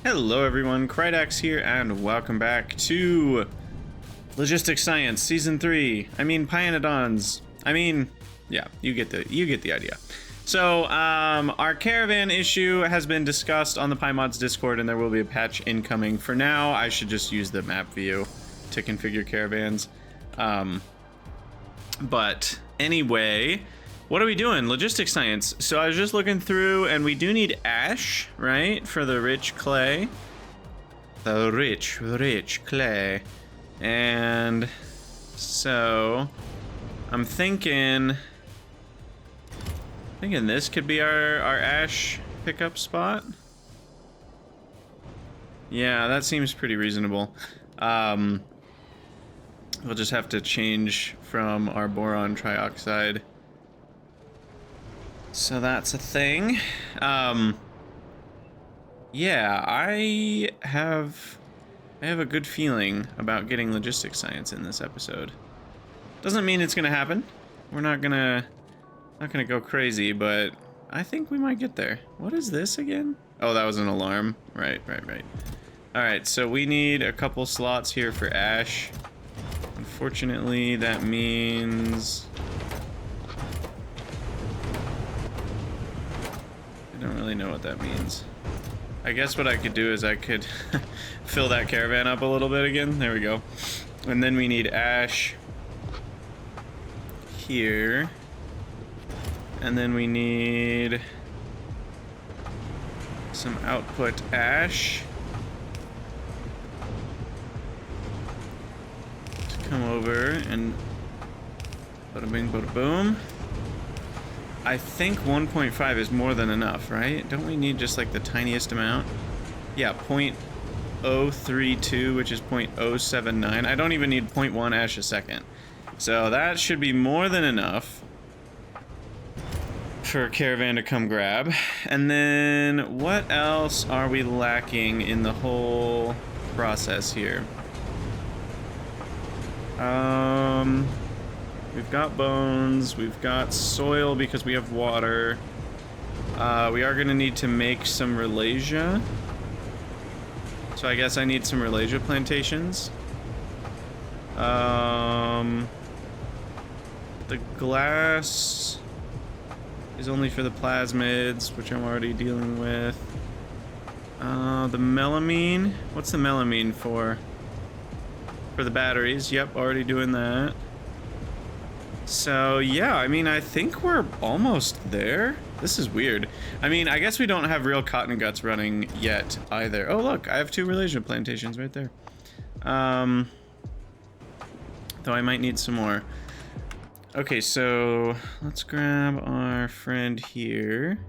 Hello everyone, Krydax here, and welcome back to Logistics Science Season 3. pyanodon's. Yeah, you get the idea. So, our caravan issue has been discussed on the PyMods Discord, and there will be a patch incoming. For now, I should just use the map view to configure caravans. But anyway, what are we doing? Logistics Science. So I was just looking through, and we do need ash, right? For the rich clay. The rich clay. And so I'm thinking this could be our ash pickup spot. Yeah, that seems pretty reasonable. We'll just have to change from our boron trioxide. So that's a thing. Yeah, I have a good feeling about getting logistics science in this episode. Doesn't mean it's gonna happen. We're not gonna go crazy, but I think we might get there. What is this again? Oh, that was an alarm. Right. All right, so we need a couple slots here for ash. Unfortunately, that means I don't really know what that means. I guess what I could do is I could fill that caravan up a little bit again. There we go. And then we need ash here. And then we need some output ash to come over and bada bing, bada boom. I think 1.5 is more than enough, right? Don't we need just like the tiniest amount? Yeah, 0.032, which is 0.079. I don't even need 0.1 ash a second. So that should be more than enough for a caravan to come grab. And then what else are we lacking in the whole process here? We've got bones, we've got soil because we have water. We are gonna need to make some Ralasia. So I guess I need some Ralasia plantations. The glass is only for the plasmids, which I'm already dealing with. The melamine, what's the melamine for? For the batteries, yep, already doing that. So yeah, I think we're almost there. This is weird. I guess we don't have real cotton guts running yet either. Oh look, I have 2 Ralasia plantations right there. Though I might need some more. Okay, so let's grab our friend here.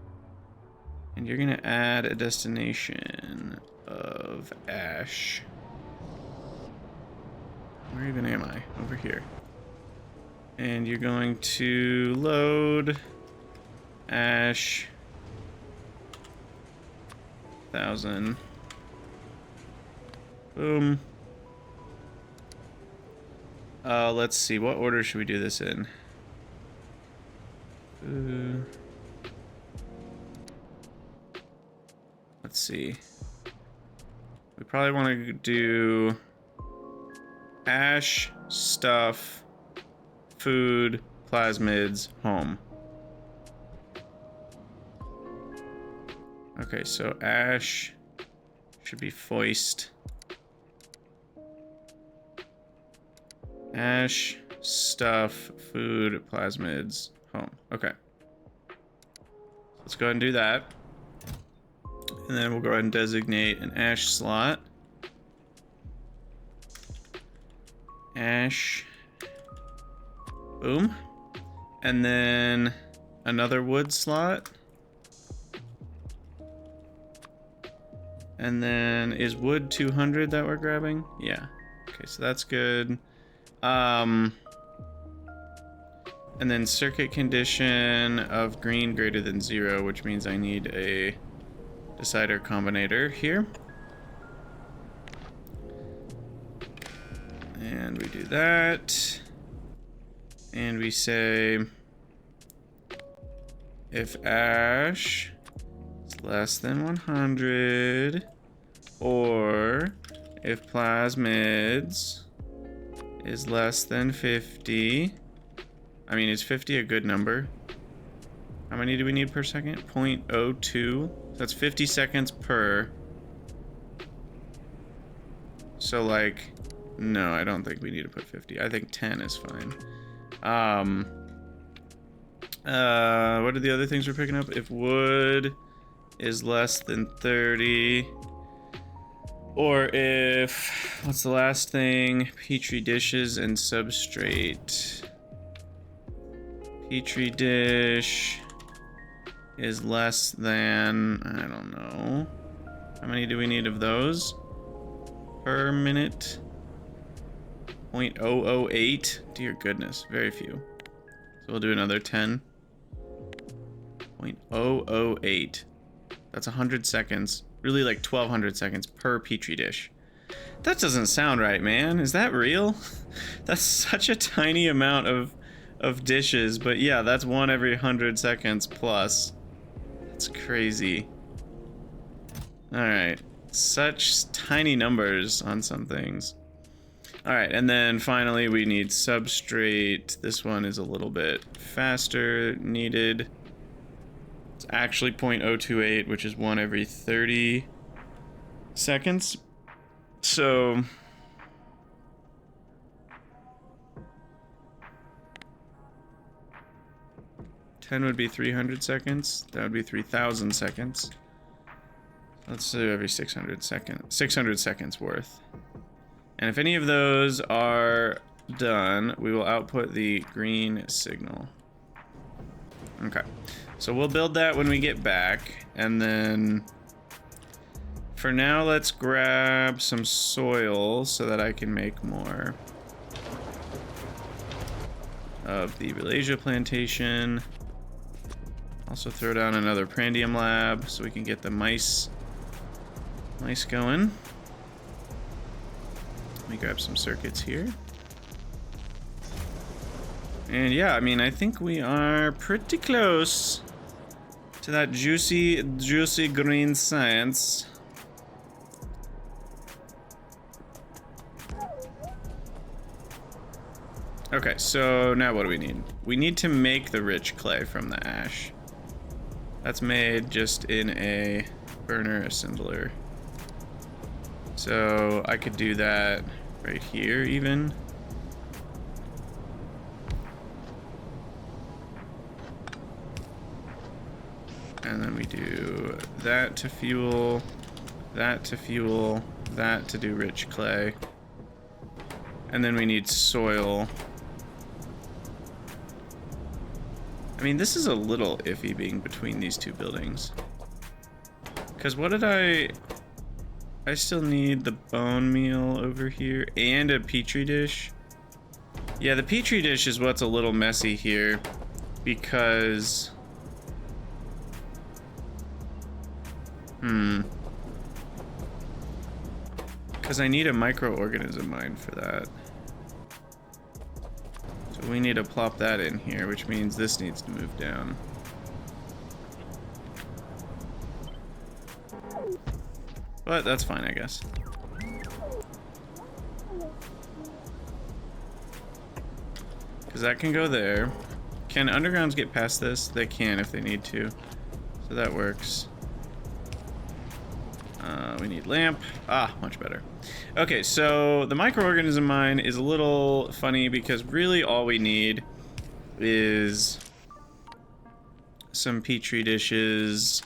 And you're gonna add a destination of ash. Where even am I? Over here. And you're going to load ash 1,000. Boom. Let's see, what order should we do this in? Let's see. We probably want to do ash, stuff, food, plasmids, home. Okay, so ash should be foist. Ash, stuff, food, plasmids, home. Okay. Let's go ahead and do that. And then we'll go ahead and designate an ash slot. Ash. Boom. And then another wood slot. And then is wood 200 that we're grabbing? Yeah. Okay, so that's good. And then circuit condition of green greater than 0, which means I need a decider combinator here. And we do that. And we say if ash is less than 100, Or if plasmids is less than 50. I mean, is 50 a good number? How many do we need per second? 0.02. That's 50 seconds per. So like, no, I don't think we need to put 50. I think 10 is fine. What are the other things we're picking up? If wood is less than 30. Or if, what's the last thing? Petri dishes and substrate. Petri dish is less than, I don't know. How many do we need of those per minute? 0.008. Dear goodness, very few. So we'll do another 10. 0.008. That's 100 seconds. Really like 1200 seconds per Petri dish. That doesn't sound right, man. Is that real? That's such a tiny amount of dishes, but yeah, that's one every 100 seconds plus. That's crazy. Alright. Such tiny numbers on some things. Alright, and then finally we need substrate. This one is a little bit faster needed. It's actually 0.028, which is one every 30 seconds. So ten would be 300 seconds. That would be 3,000 seconds. Let's do every 600 seconds worth. And if any of those are done, we will output the green signal. Okay. So we'll build that when we get back, and then for now let's grab some soil so that I can make more of the Malaysia plantation. Also throw down another Prandium lab so we can get the mice going. Let me grab some circuits here. And yeah, I mean, I think we are pretty close to that juicy green science. Okay, so now what do we need? We need to make the rich clay from the ash. That's made just in a burner assembler. So I could do that right here even. And then we do that to fuel, that to fuel, that to do rich clay. And then we need soil. I mean, this is a little iffy being between these two buildings. Because what did I still need the bone meal over here and a petri dish. Yeah, the petri dish is what's a little messy here because because I need a microorganism mine for that. So we need to plop that in here, which means this needs to move down. But that's fine, I guess. Because that can go there. Can undergrounds get past this? They can if they need to. So that works. We need lamp. Ah, much better. Okay, so the microorganism mine is a little funny because really all we need is some petri dishes,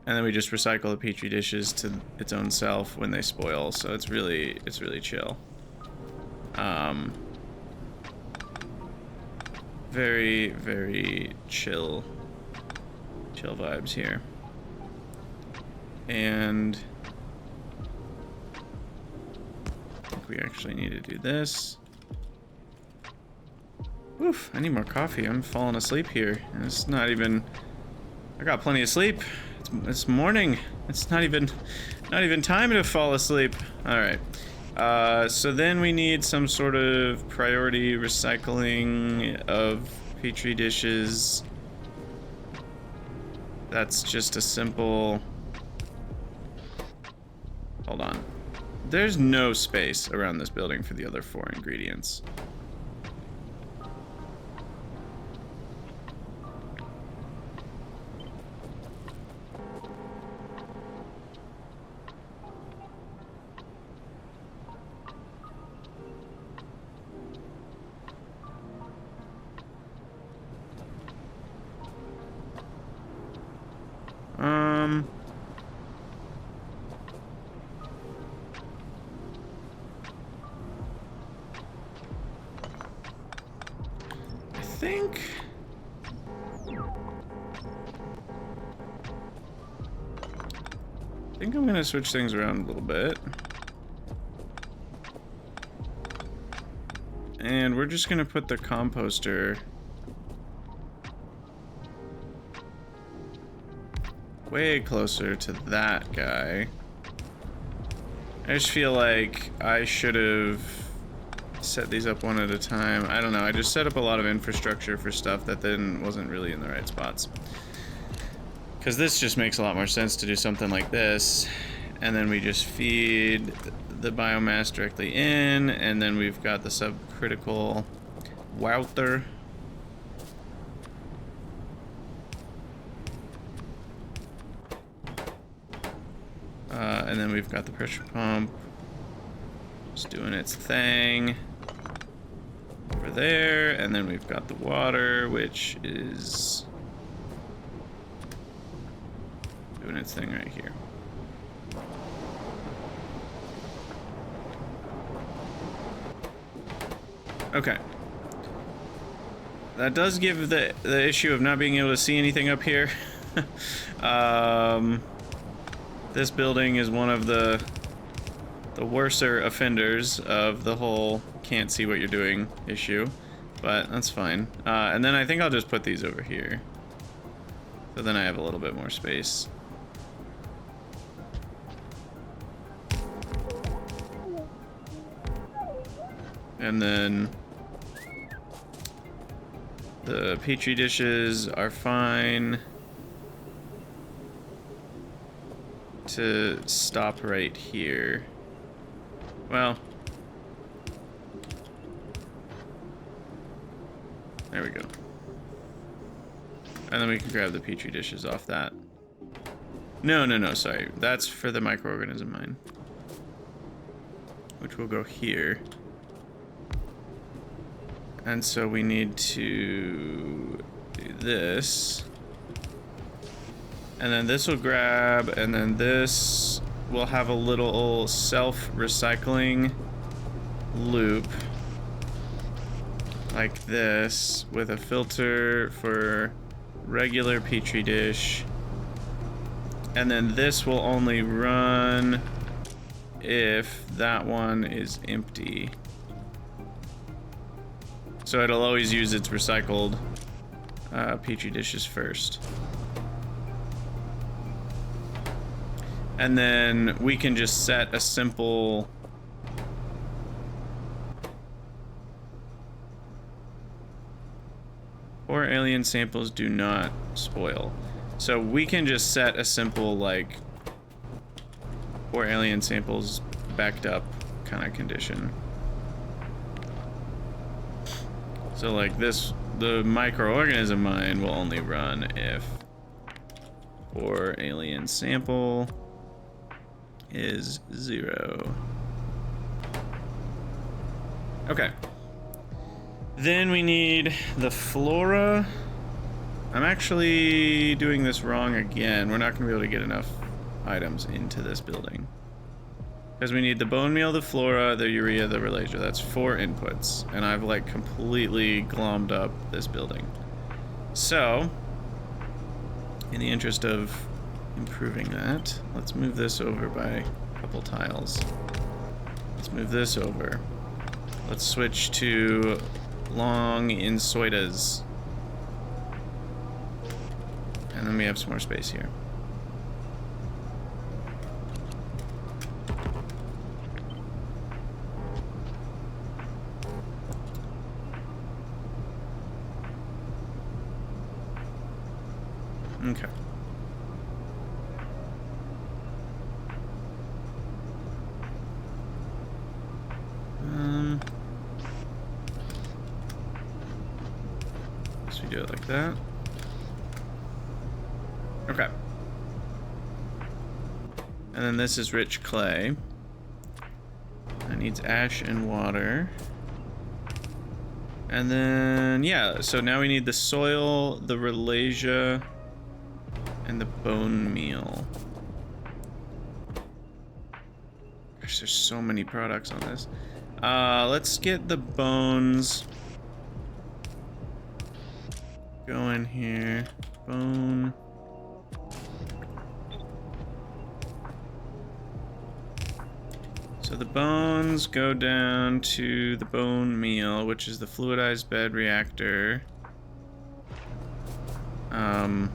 and then we just recycle the petri dishes to its own self when they spoil. So it's really chill. Very, very chill vibes here. And I think we actually need to do this. Oof, I need more coffee. I'm falling asleep here. And it's not even, I got plenty of sleep. It's morning. It's not even time to fall asleep. All right. So then we need some sort of priority recycling of petri dishes. That's just a simple Hold on. There's no space around this building for the other 4 ingredients. I think I'm gonna switch things around a little bit. And we're just gonna put the composter way closer to that guy. I just feel like I should have set these up one at a time. I don't know, I just set up a lot of infrastructure for stuff that then wasn't really in the right spots. Because this just makes a lot more sense to do something like this, and then we just feed the biomass directly in, and then we've got the subcritical wouter. And then we've got the pressure pump just doing its thing over there, and then we've got the water, which is doing its thing right here. Okay. That does give the issue of not being able to see anything up here. This building is one of the worser offenders of the whole can't see what you're doing issue, but that's fine. And then I think I'll just put these over here, so then I have a little bit more space. And then the petri dishes are fine to stop right here. Well, there we go. And then we can grab the petri dishes off that. No, sorry. That's for the microorganism mine, which will go here. And so we need to do this. And then this will grab, and then this will have a little self-recycling loop like this with a filter for regular petri dish. And then this will only run if that one is empty. So it'll always use its recycled petri dishes first. And then we can just set a simple or alien samples do not spoil. So we can just set a simple like or alien samples backed up kind of condition. So like this, the microorganism mine will only run if or alien sample is 0. Okay. Then we need the flora. I'm actually doing this wrong again. We're not going to be able to get enough items into this building. Because we need the bone meal, the flora, the urea, the realasia. That's 4 inputs. And I've like completely glommed up this building. So, in the interest of improving that, let's move this over by a couple tiles. Let's move this over. Let's switch to long insoidas. And then we have some more space here. Okay. Do it like that. Okay. And then this is rich clay. That needs ash and water. And then, yeah, so now we need the soil, the Ralasia, and the bone meal. Gosh, there's so many products on this. Let's get the bones. Go in here. Bone. So the bones go down to the bone meal, which is the fluidized bed reactor. And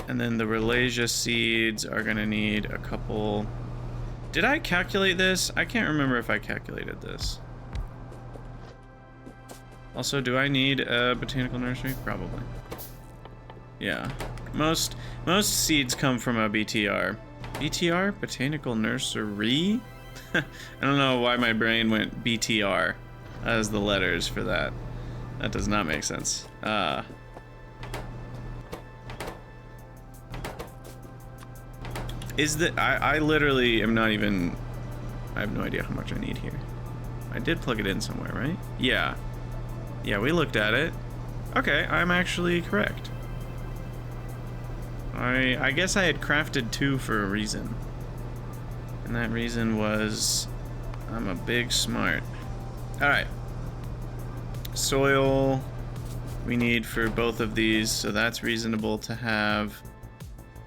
then the Ralasia seeds are gonna need a couple. Did I calculate this? I can't remember if I calculated this. Also, do I need a botanical nursery? Probably. Yeah. Most seeds come from a BTR. BTR? Botanical Nursery? I don't know why my brain went BTR as the letters for that. That does not make sense. I literally am not even... I have no idea how much I need here. I did plug it in somewhere, right? Yeah. Yeah, we looked at it. Okay, I'm actually correct. I guess I had crafted 2 for a reason. And that reason was I'm a big smart. Alright. Soil we need for both of these, so that's reasonable to have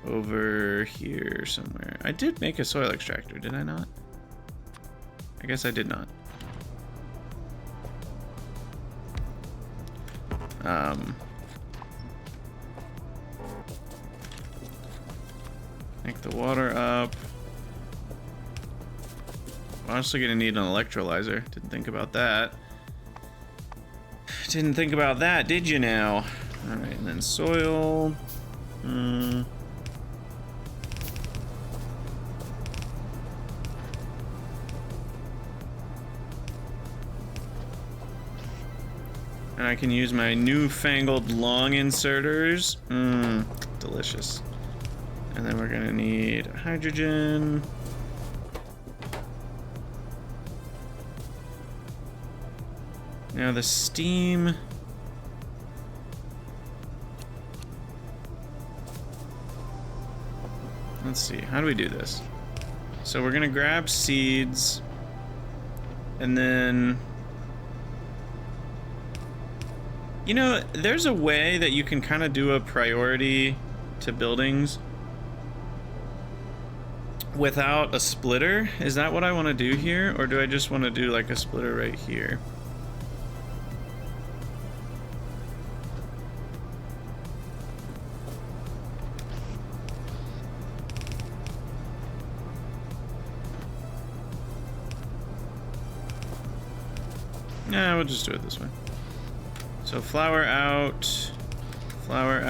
over here somewhere. I did make a soil extractor, did I not? I guess I did not. Make the water up. Honestly gonna need an electrolyzer. Didn't think about that. Didn't think about that, did you now? Alright, and then soil. And I can use my newfangled long inserters. Delicious. And then we're gonna need hydrogen. Now the steam. Let's see, how do we do this? So we're gonna grab seeds and then, you know, there's a way that you can kind of do a priority to buildings without a splitter. Is that what I want to do here, or do I just want to do like a splitter right here? Yeah, we'll just do it this way. So flower out, flower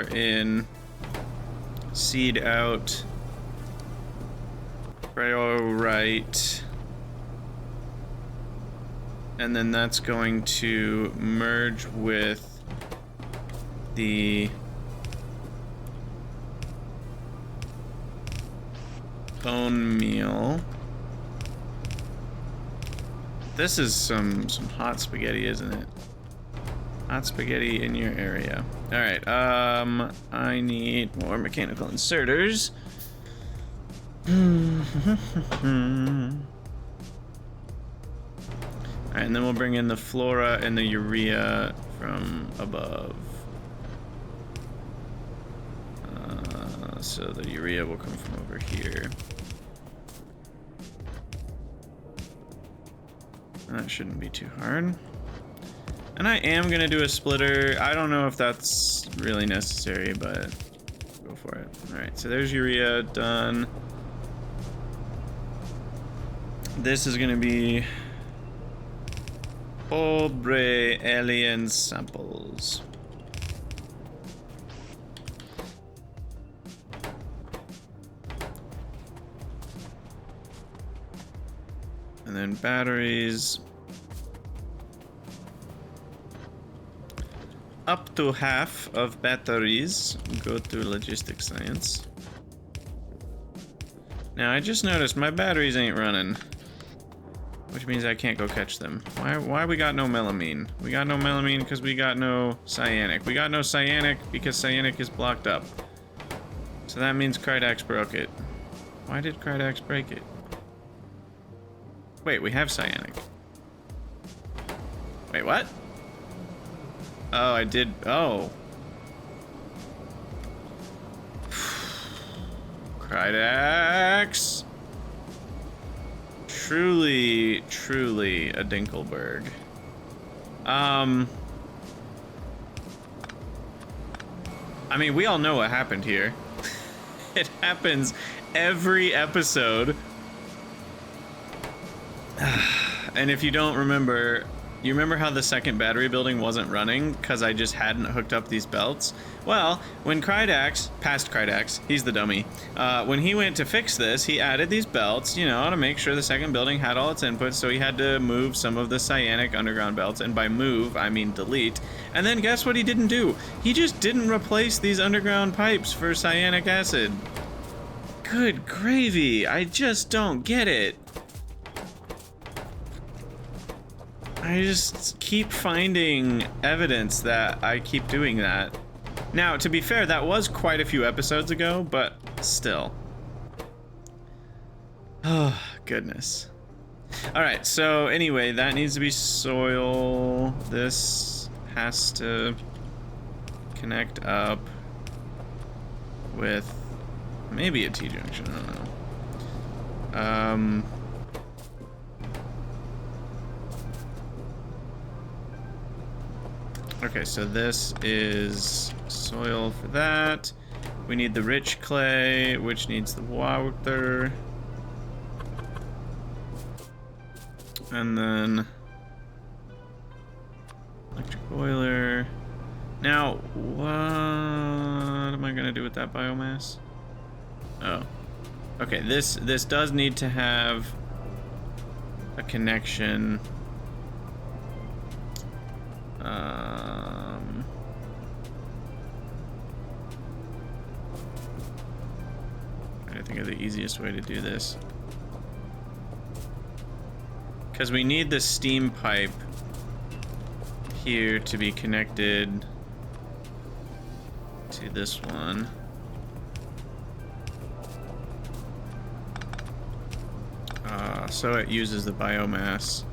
in, seed out, right, and then that's going to merge with the bone meal. This is some hot spaghetti, isn't it? Hot spaghetti in your area. All right, I need more mechanical inserters. All right, and then we'll bring in the flora and the urea from above. So the urea will come from over here. That shouldn't be too hard. And I am gonna do a splitter. I don't know if that's really necessary, but go for it. All right, so there's urea done. This is gonna be pobre alien samples. And then batteries. to half of batteries go to logistics science. Now, I just noticed my batteries ain't running. Which means I can't go catch them. Why we got no melamine? We got no melamine because we got no cyanic. We got no cyanic because cyanic is blocked up. So that means Krydax broke it. Why did Krydax break it? Wait, we have cyanic. Wait, what? Oh, I did. Oh. Krydax. Truly, truly a Dinkelberg. I mean, we all know what happened here. It happens every episode. And if you don't remember, you remember how the second battery building wasn't running because I just hadn't hooked up these belts? Well, when Krydax, past Krydax, he's the dummy, when he went to fix this, he added these belts, you know, to make sure the second building had all its inputs, so he had to move some of the cyanic underground belts, and by move, I mean delete. And then guess what he didn't do? He just didn't replace these underground pipes for cyanic acid. Good gravy, I just don't get it. I just keep finding evidence that I keep doing that. Now, to be fair, that was quite a few episodes ago, but still. Oh, goodness. Alright, so anyway, that needs to be soil. This has to connect up with maybe a T-junction, I don't know. Okay, so this is soil for that. We need the rich clay, which needs the water. And then electric boiler. Now, what am I gonna do with that biomass? Oh. Okay, this does need to have a connection. I think of the easiest way to do this. Because we need the steam pipe here to be connected to this one. So it uses the biomass.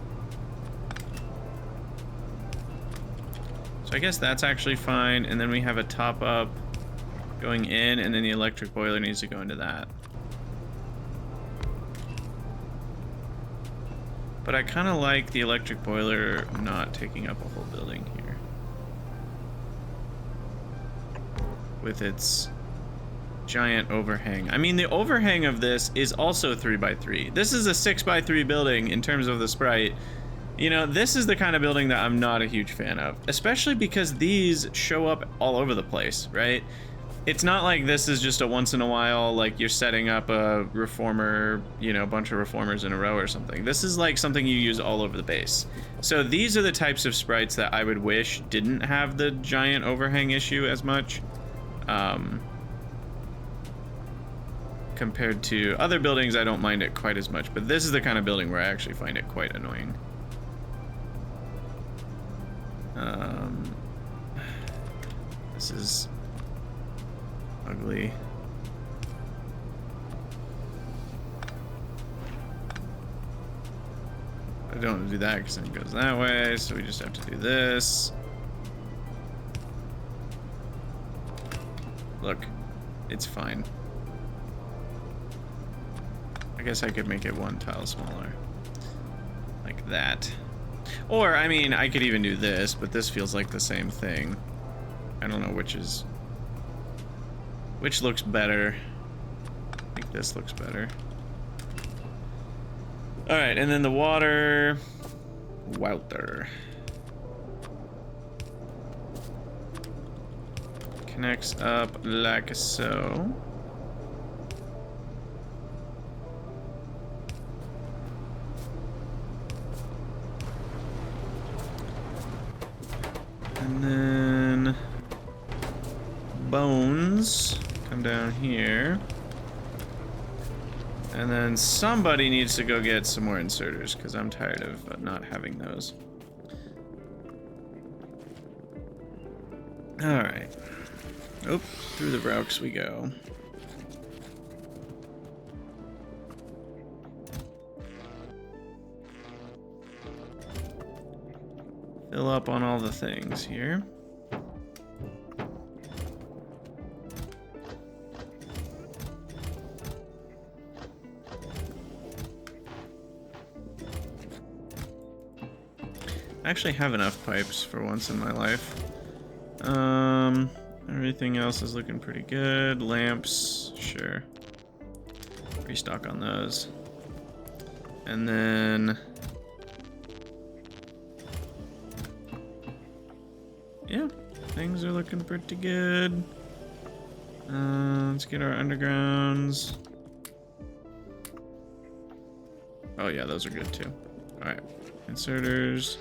So I guess that's actually fine, and then we have a top up going in, and then the electric boiler needs to go into that. But I kind of like the electric boiler not taking up a whole building here. With its giant overhang. I mean, the overhang of this is also 3x3. This is a 6x3 building in terms of the sprite. You know, this is the kind of building that I'm not a huge fan of, especially because these show up all over the place, right? It's not like this is just a once in a while, like you're setting up a reformer, you know, a bunch of reformers in a row or something. This is like something you use all over the base. So these are the types of sprites that I would wish didn't have the giant overhang issue as much. Compared to other buildings, I don't mind it quite as much, but this is the kind of building where I actually find it quite annoying. This is ugly. I don't want to do that because it goes that way, so we just have to do this. Look, it's fine. I guess I could make it one tile smaller. Like that. Or, I mean, I could even do this, but this feels like the same thing. I don't know which looks better. I think this looks better. Alright, and then the water. Connects up like so. And then bones come down here. And then somebody needs to go get some more inserters, because I'm tired of not having those. Alright. Oh, through the Braux we go. Fill up on all the things here. I actually have enough pipes for once in my life. Everything else is looking pretty good. Lamps, sure. Restock on those. And then... yeah, things are looking pretty good. Let's get our undergrounds. Oh yeah, those are good too. Alright, inserters.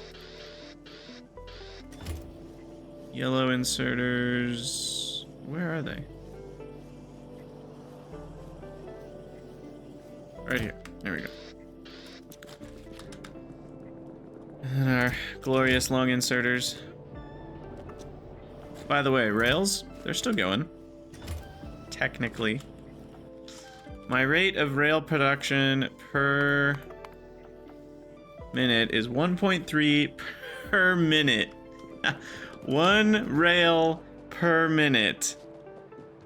Yellow inserters. Where are they? Right here. There we go. And our glorious long inserters. By the way, rails, they're still going. Technically. My rate of rail production per minute is 1.3 per minute. 1 rail per minute.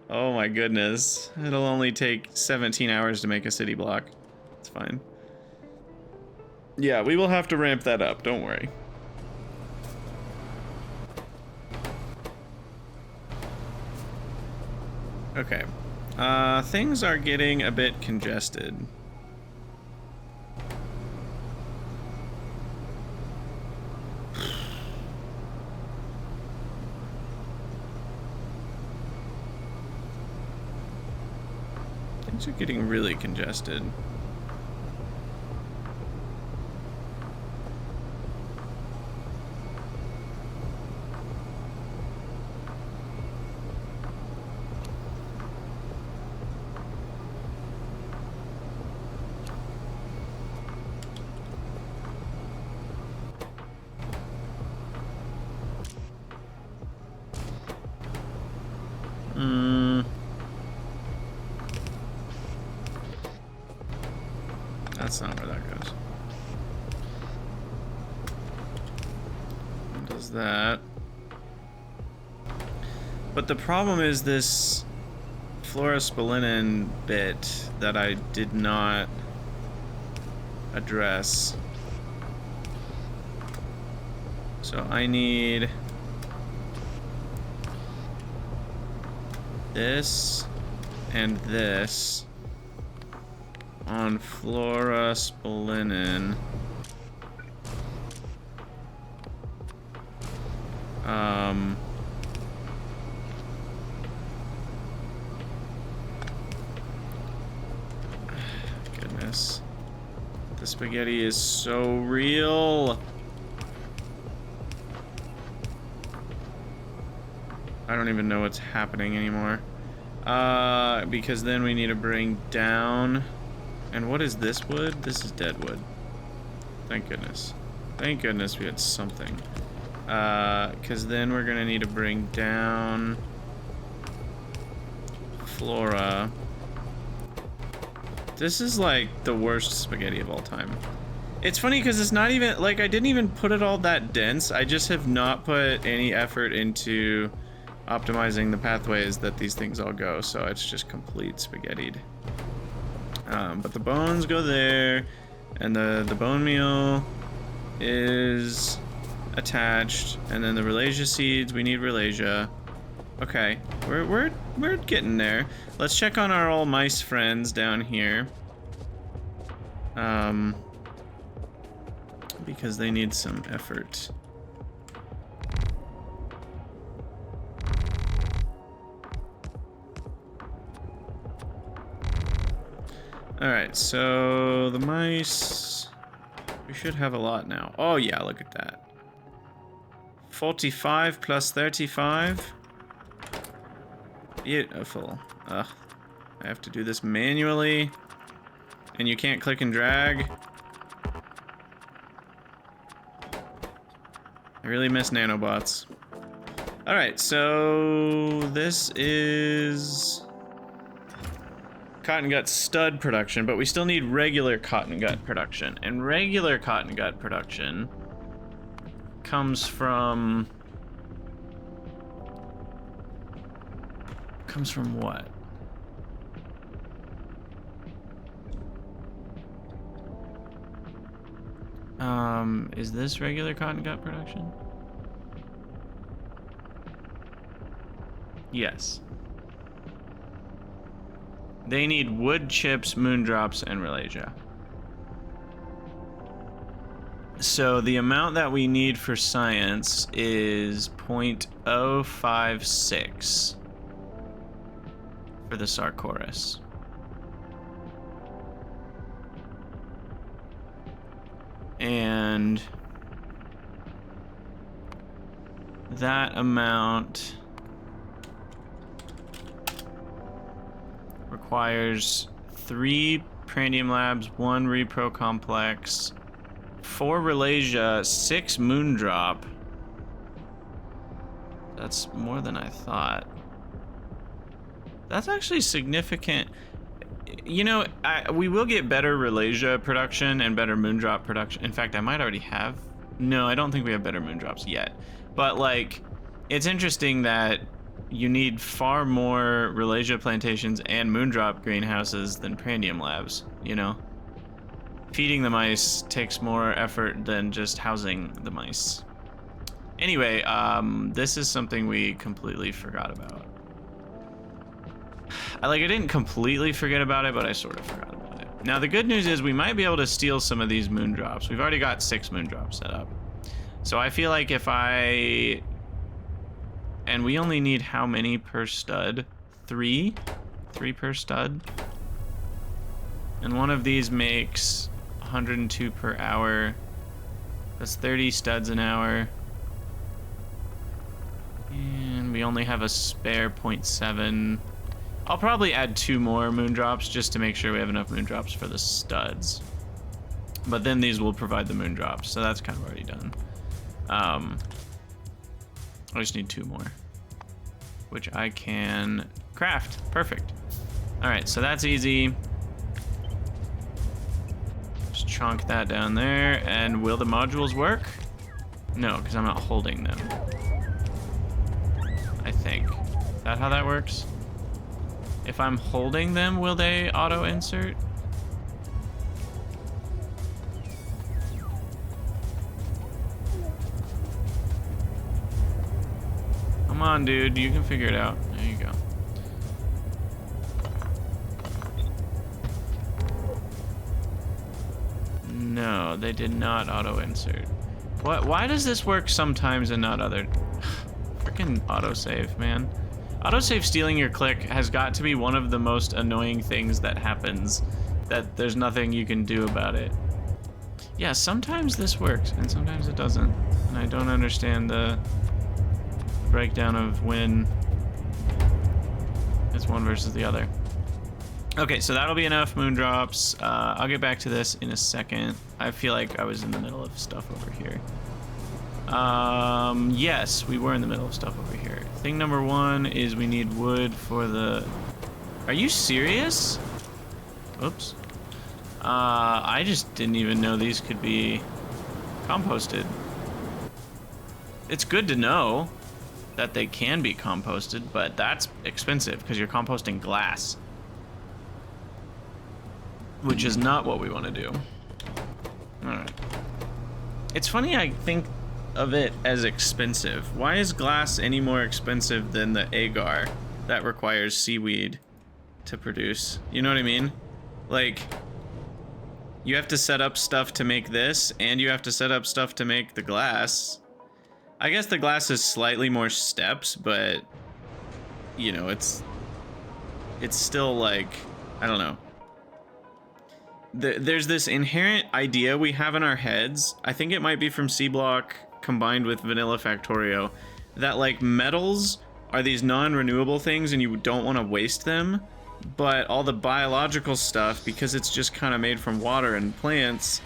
Oh my goodness. It'll only take 17 hours to make a city block. It's fine. Yeah, we will have to ramp that up, don't worry. Okay. Things are getting a bit congested. Things are getting really congested. That's not where that goes. It does that. But the problem is this fluorospolinen bit that I did not address. So I need this and this on fluorospolinen. Goodness. The spaghetti is so real. I don't even know what's happening anymore. Because then we need to bring down... And what is this wood? This is dead wood. Thank goodness. Thank goodness we had something. Because then we're gonna need to bring down... Flora. This is like the worst spaghetti of all time. It's funny because it's not even... Like, I didn't even put it all that dense. I just have not put any effort into optimizing the pathways that these things all go. So it's just complete spaghettied. But the bones go there, and the bone meal is attached, and then the Ralasia seeds, we need Ralasia. Okay, we're getting there. Let's check on our old mice friends down here. Because they need some effort. Alright, so the mice, we should have a lot now. Oh yeah, look at that. 45 plus 35. Beautiful. Ugh. I have to do this manually. And you can't click and drag. I really miss nanobots. Alright, so this is cotton gut stud production, but we still need regular cotton gut production. And regular cotton gut production comes from what? Is this regular cotton gut production? Yes. They need wood chips, moondrops, and Ralasia. So the amount that we need for science is 0.056 for the Sarcoris. And that amount requires 3 Prandium Labs, 1 Repro Complex, 4 Ralasia, 6 Moondrop. That's more than I thought. That's actually significant. You know, we will get better Ralasia production and better Moondrop production. In fact, I might already have. No, I don't think we have better Moondrops yet. But, like, it's interesting that you need far more Ralasia plantations and Moondrop greenhouses than Prandium Labs, you know? Feeding the mice takes more effort than just housing the mice. Anyway, this is something we completely forgot about. I didn't completely forget about it, but I sort of forgot about it. Now, the good news is we might be able to steal some of these Moondrops. We've already got 6 Moondrops set up. So I feel like if I... And we only need how many per stud? 3? 3 per stud? And one of these makes 102 per hour. That's 30 studs an hour. And we only have a spare 0.7. I'll probably add 2 more Moondrops just to make sure we have enough Moondrops for the studs. But then these will provide the Moondrops, so that's kind of already done. I just need 2 more, which I can craft. Perfect. All right, so that's easy. Just chunk that down there. And will the modules work? No, because I'm not holding them. I think. Is that how that works? If I'm holding them, will they auto-insert? Come on, dude. You can figure it out. There you go. No, they did not auto-insert. What? Why does this work sometimes and not other? Freaking autosave, man. Autosave stealing your click has got to be one of the most annoying things that happens, that there's nothing you can do about it. Yeah, sometimes this works and sometimes it doesn't. And I don't understand the breakdown of when it's one versus the other. Okay, so that'll be enough Moondrops. I'll get back to this in a second. I feel like I was in the middle of stuff over here. Yes, we were in the middle of stuff over here. Thing number 1 is we need wood for the... Are you serious? Oops. I just didn't even know these could be composted. It's good to know that they can be composted, but that's expensive because you're composting glass, which is not what we want to do. All right. It's funny, I think of it as expensive. Why is glass any more expensive than the agar that requires seaweed to produce? You know what I mean? Like, you have to set up stuff to make this, and you have to set up stuff to make the glass. I guess the glass is slightly more steps, but, you know, it's still like, I don't know. There's this inherent idea we have in our heads, I think it might be from C-Block combined with Vanilla Factorio, that like metals are these non-renewable things and you don't want to waste them, but all the biological stuff, because it's just kind of made from water and plants,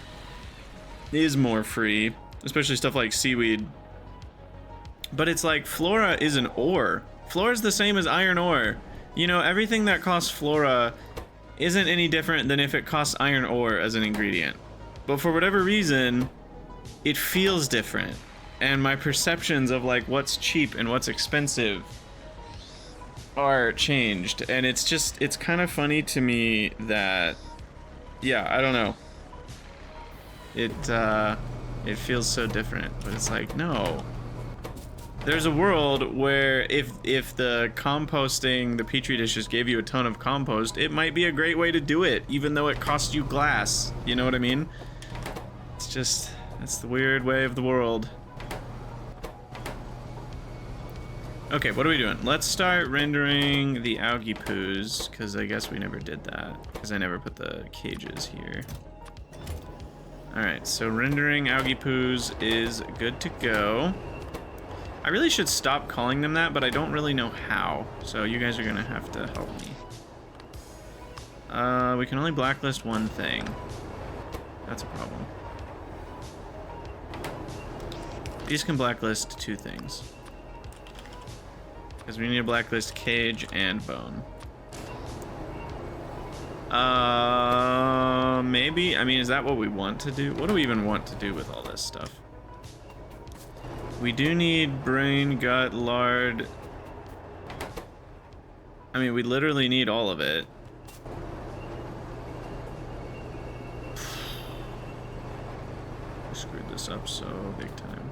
is more free, especially stuff like seaweed. But it's like flora is an ore. Flora is the same as iron ore. You know, everything that costs flora isn't any different than if it costs iron ore as an ingredient. But for whatever reason, it feels different. And my perceptions of like what's cheap and what's expensive are changed. And it's just, it's kind of funny to me that, yeah, I don't know. It feels so different, but it's like, no. There's a world where if the composting, the petri dishes gave you a ton of compost, it might be a great way to do it, even though it costs you glass. You know what I mean? It's just, that's the weird way of the world. Okay, what are we doing? Let's start rendering the algae poos, because I guess we never did that, because I never put the cages here. Alright, so rendering algae poos is good to go. I really should stop calling them that, but I don't really know how. So you guys are gonna have to help me. We can only blacklist one thing. That's a problem. These can blacklist two things. Because we need to blacklist cage and bone. Maybe? I mean, is that what we want to do? What do we even want to do with all this stuff? We do need brain, gut, lard. I mean, we literally need all of it. I screwed this up so big time.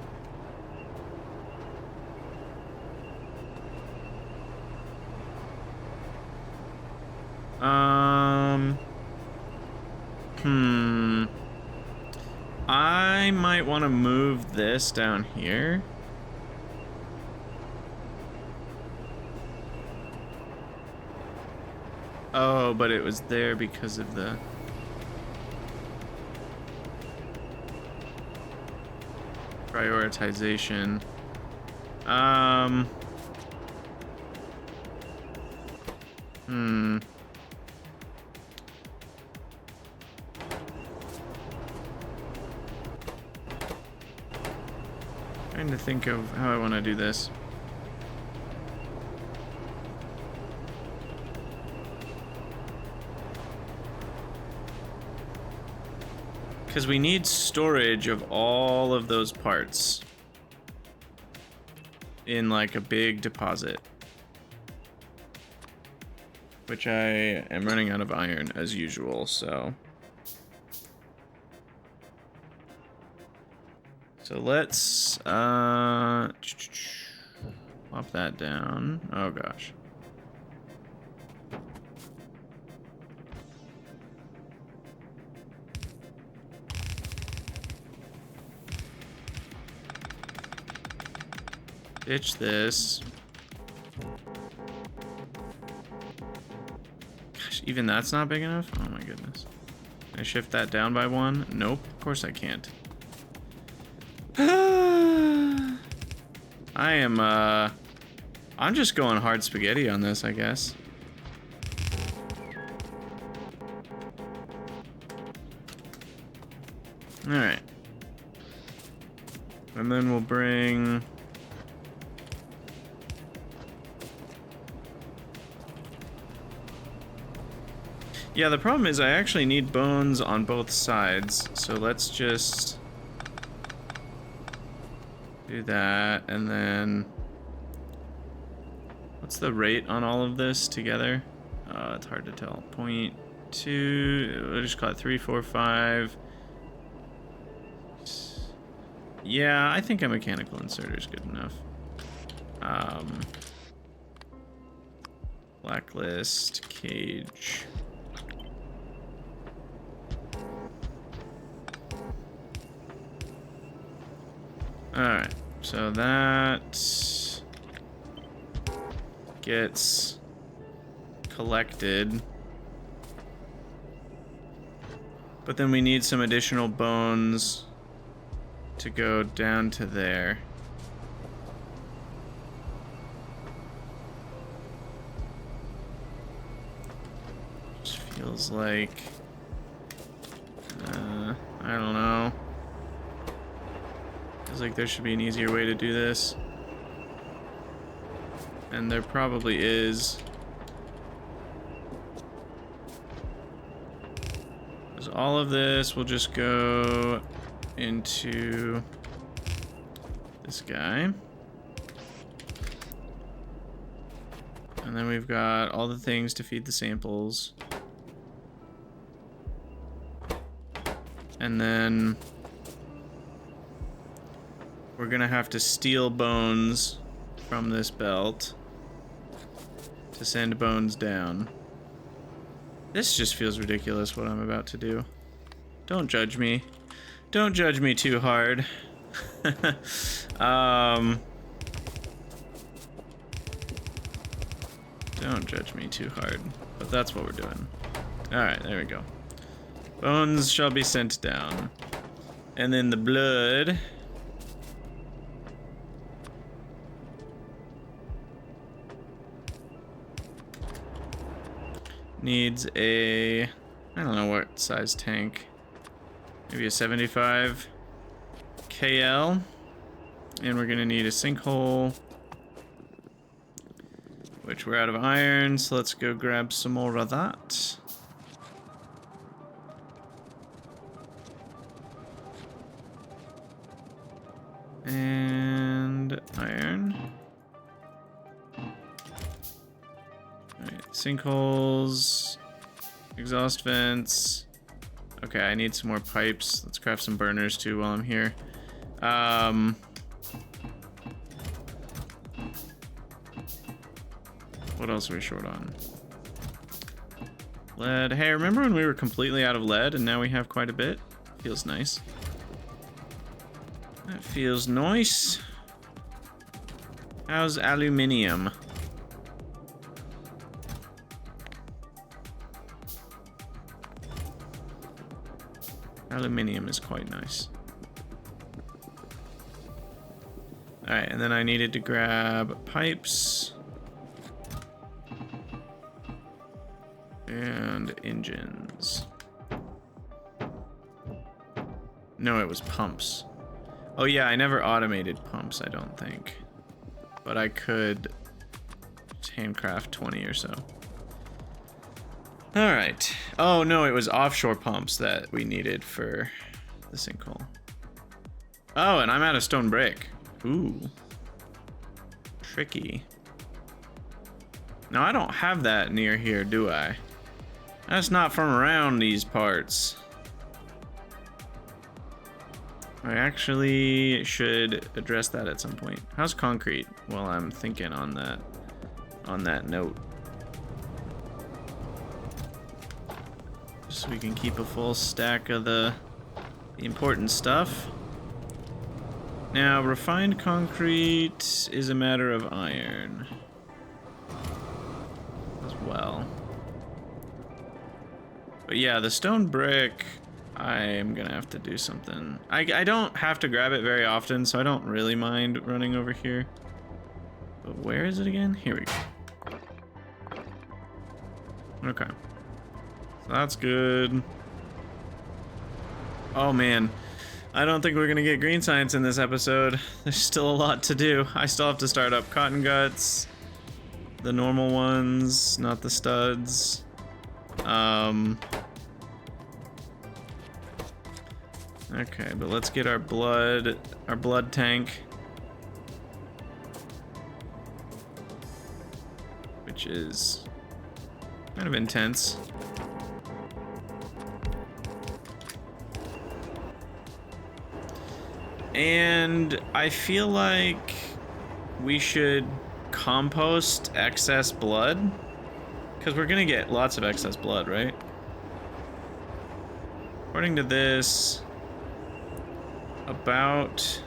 I might want to move this down here. Oh, but it was there because of the... prioritization. Trying to think of how I want to do this. Because we need storage of all of those parts in like a big deposit. Which I am running out of iron as usual, so. So let's plop that down. Oh gosh. Ditch this. Gosh, even that's not big enough? Oh my goodness. Can I shift that down by one? Nope, of course I can't. I'm just going hard spaghetti on this, I guess. Alright. And then we'll bring... Yeah, the problem is I actually need bones on both sides, so let's just do that, and then what's the rate on all of this together? It's hard to tell. 0.2, we'll just call it 3, 4, 5. Yeah, I think a mechanical inserter is good enough. Blacklist, cage. Alright, so that gets collected. But then we need some additional bones to go down to there. Feels like... I don't know. Feels like there should be an easier way to do this. And there probably is. Because all of this will just go into this guy. And then we've got all the things to feed the samples. And then we're gonna have to steal bones from this belt to send bones down. This just feels ridiculous what I'm about to do. Don't judge me. Don't judge me too hard. Don't judge me too hard. But that's what we're doing. Alright, there we go. Bones shall be sent down. And then the blood... needs a... I don't know what size tank. Maybe a 75 KL. And we're gonna need a sinkhole. Which we're out of iron, so let's go grab some more of that. And iron. Alright, sinkholes, exhaust vents. Okay, I need some more pipes. Let's craft some burners too while I'm here. What else are we short on? Lead. Hey, remember when we were completely out of lead and now we have quite a bit? Feels nice. That feels nice. How's aluminium? Aluminium is quite nice. Alright, and then I needed to grab pipes. And engines. No, it was pumps. Oh yeah, I never automated pumps, I don't think. But I could handcraft 20 or so. Alright. Oh no, it was offshore pumps that we needed for the sinkhole. Oh, and I'm out of stone brick. Ooh. Tricky. Now, I don't have that near here, do I? That's not from around these parts. I actually should address that at some point. How's concrete? Well, I'm thinking on that note. So we can keep a full stack of the important stuff. Now, refined concrete is a matter of iron as well. But yeah, the stone brick, I'm gonna have to do something. I don't have to grab it very often, so I don't really mind running over here. But where is it again? Here we go. Okay. So that's good. Oh man. I don't think we're gonna get green science in this episode. There's still a lot to do. I still have to start up cotton guts. The normal ones, not the studs. Okay, but let's get our blood tank. Which is kind of intense. And I feel like we should compost excess blood, because we're gonna get lots of excess blood, right? According to this, about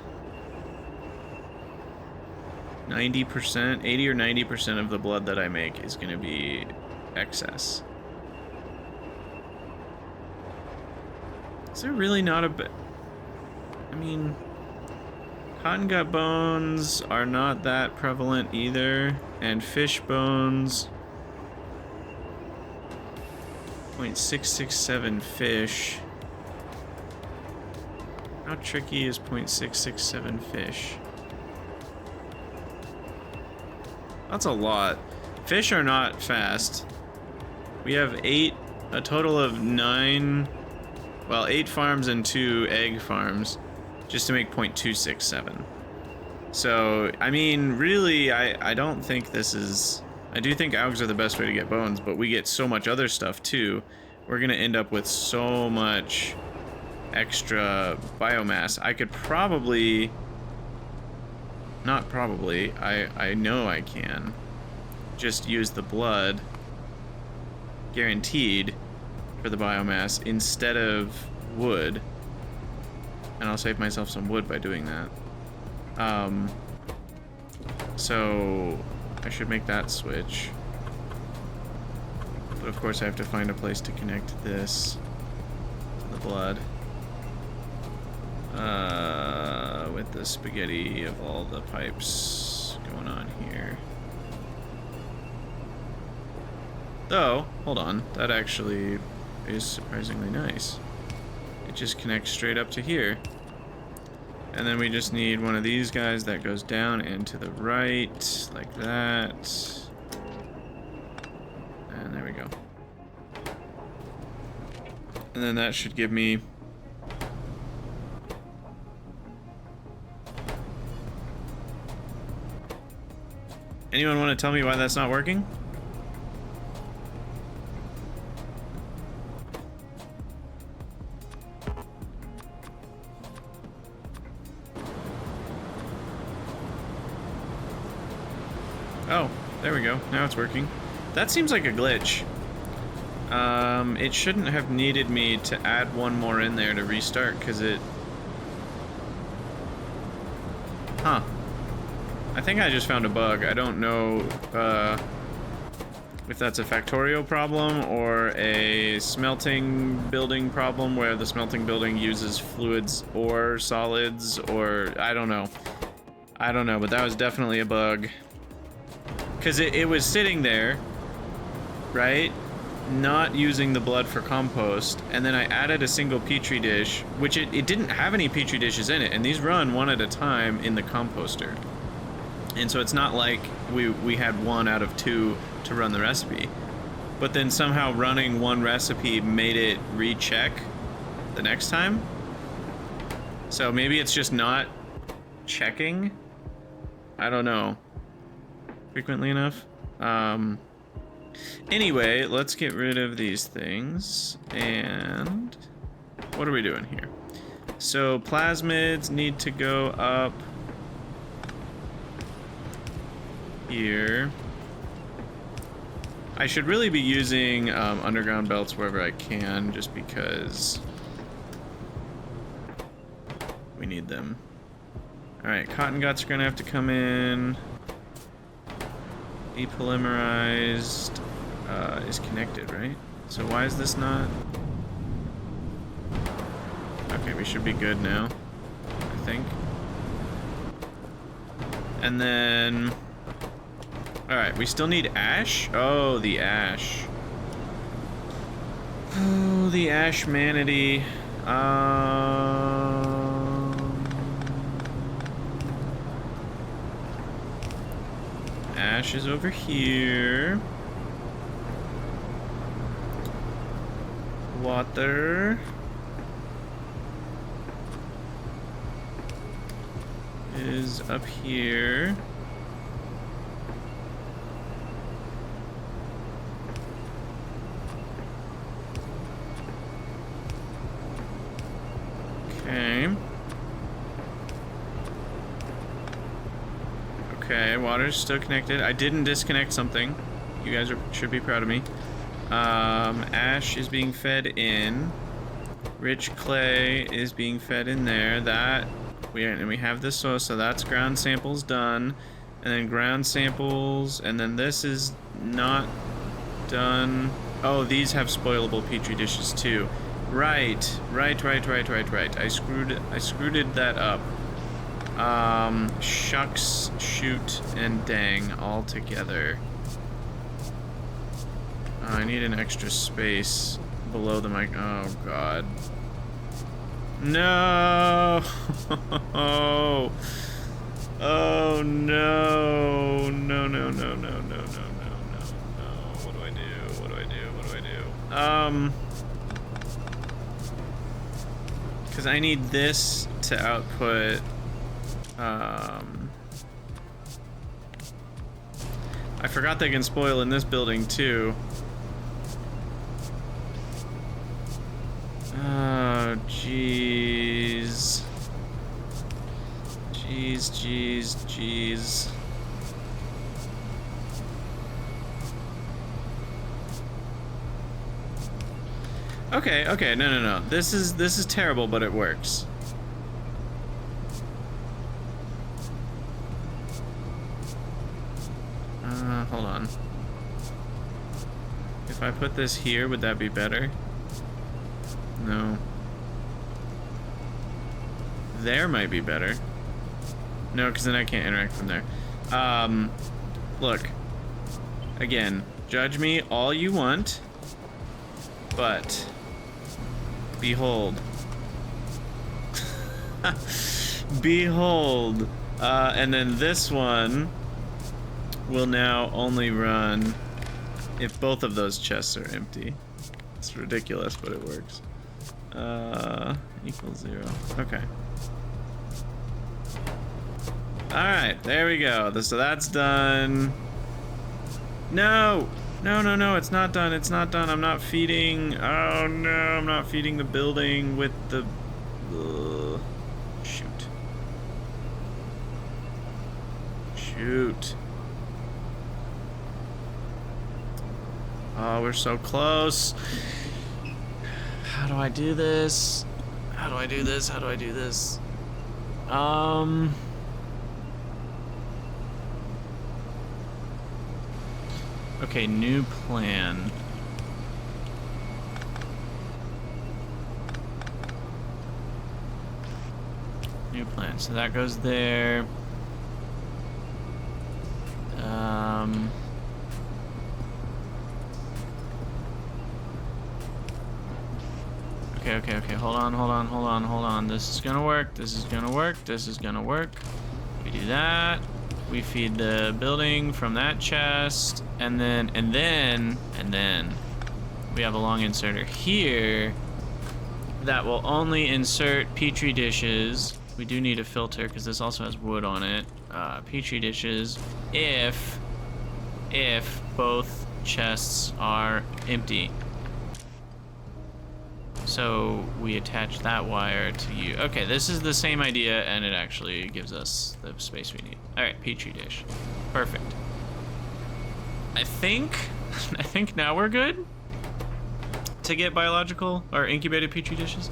90%, 80 or 90% of the blood that I make is gonna be excess. Is there really not a bit? I mean, cotton gut bones are not that prevalent either, and fish bones. 0.667 fish. How tricky is 0.667 fish? That's a lot. Fish are not fast. We have a total of 9, well, 8 farms and 2 egg farms just to make 0.267. So, I mean, really, I don't think this is... I do think augs are the best way to get bones, but we get so much other stuff too. We're gonna end up with so much extra biomass. I could probably... Not probably, I know I can. Just use the blood, guaranteed, for the biomass instead of wood. And I'll save myself some wood by doing that. So I should make that switch. But of course I have to find a place to connect this to the blood. With the spaghetti of all the pipes going on here. Though, hold on, that actually is surprisingly nice. It just connects straight up to here. And then we just need one of these guys that goes down and to the right, like that. And there we go. And then that should give me... Anyone want to tell me why that's not working? Oh, there we go. Now it's working. That seems like a glitch. It shouldn't have needed me to add one more in there to restart, because it... Huh. I think I just found a bug. I don't know if that's a Factorio problem or a smelting building problem where the smelting building uses fluids or solids, or I don't know. I don't know, but that was definitely a bug. Because it was sitting there, right? Not using the blood for compost, and then I added a single petri dish, which it didn't have any petri dishes in it, and these run one at a time in the composter. And so it's not like we had 1 out of 2 to run the recipe. But then somehow running one recipe made it recheck the next time. So maybe it's just not checking. I don't know. Frequently enough. Anyway, let's get rid of these things. And what are we doing here? So plasmids need to go up here. I should really be using underground belts wherever I can, just because we need them. Alright, cotton guts are gonna have to come in. Depolymerized is connected, right? So why is this not? Okay, we should be good now, I think. And then... Alright, we still need ash? Oh, the ash. Oh, the ash manatee. Ash is over here. Water is up here. Okay. Okay, water's still connected. I didn't disconnect something. You guys should be proud of me. Ash is being fed in. Rich clay is being fed in there. That we have this soil, so that's ground samples done. And then ground samples, and then this is not done. Oh, these have spoilable petri dishes too. Right. I screwed that up. Shucks, shoot, and dang all together. I need an extra space below the mic. Oh god. No! Oh no! No, no, no, no, no, no, no, no, no. What do I do? What do I do? What do I do? Because I need this to output, I forgot they can spoil in this building too. Oh, jeez. Jeez, jeez, jeez. Okay, okay, no, no, no. This is terrible, but it works. Hold on. If I put this here, would that be better? No. There might be better. No, because then I can't interact from there. Look. Again, judge me all you want, but behold. Behold. And then this one will now only run if both of those chests are empty. It's ridiculous, but it works. Equals 0. Okay. Alright, there we go. So that's done. No! No, no, no, it's not done. It's not done. I'm not feeding. Oh no, I'm not feeding the building with the. Shoot. Shoot. Oh, we're so close. How do I do this? How do I do this? How do I do this? Okay, new plan. New plan. So that goes there. Okay, hold on. This is gonna work, this is gonna work, this is gonna work. We do that. We feed the building from that chest, and then we have a long inserter here that will only insert petri dishes. We do need a filter because this also has wood on it. Petri dishes if both chests are empty. So we attach that wire to you. Okay, this is the same idea, and it actually gives us the space we need. All right, petri dish, perfect. I think now we're good to get biological or incubated petri dishes.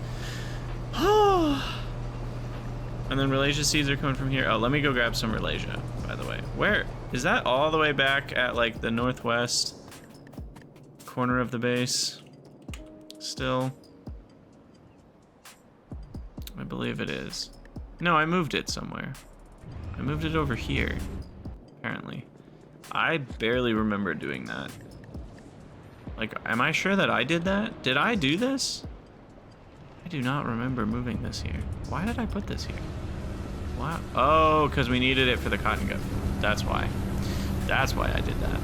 And then Ralasia seeds are coming from here. Oh, let me go grab some Ralasia, by the way. Where is that? All the way back at like the northwest corner of the base still? I believe it is. No, I moved it somewhere. I moved it over here, apparently. I barely remember doing that. Like, am I sure that I did that? Did I do this? I do not remember moving this here. Why did I put this here? Wow. Oh, because we needed it for the cotton gut. That's why. That's why I did that.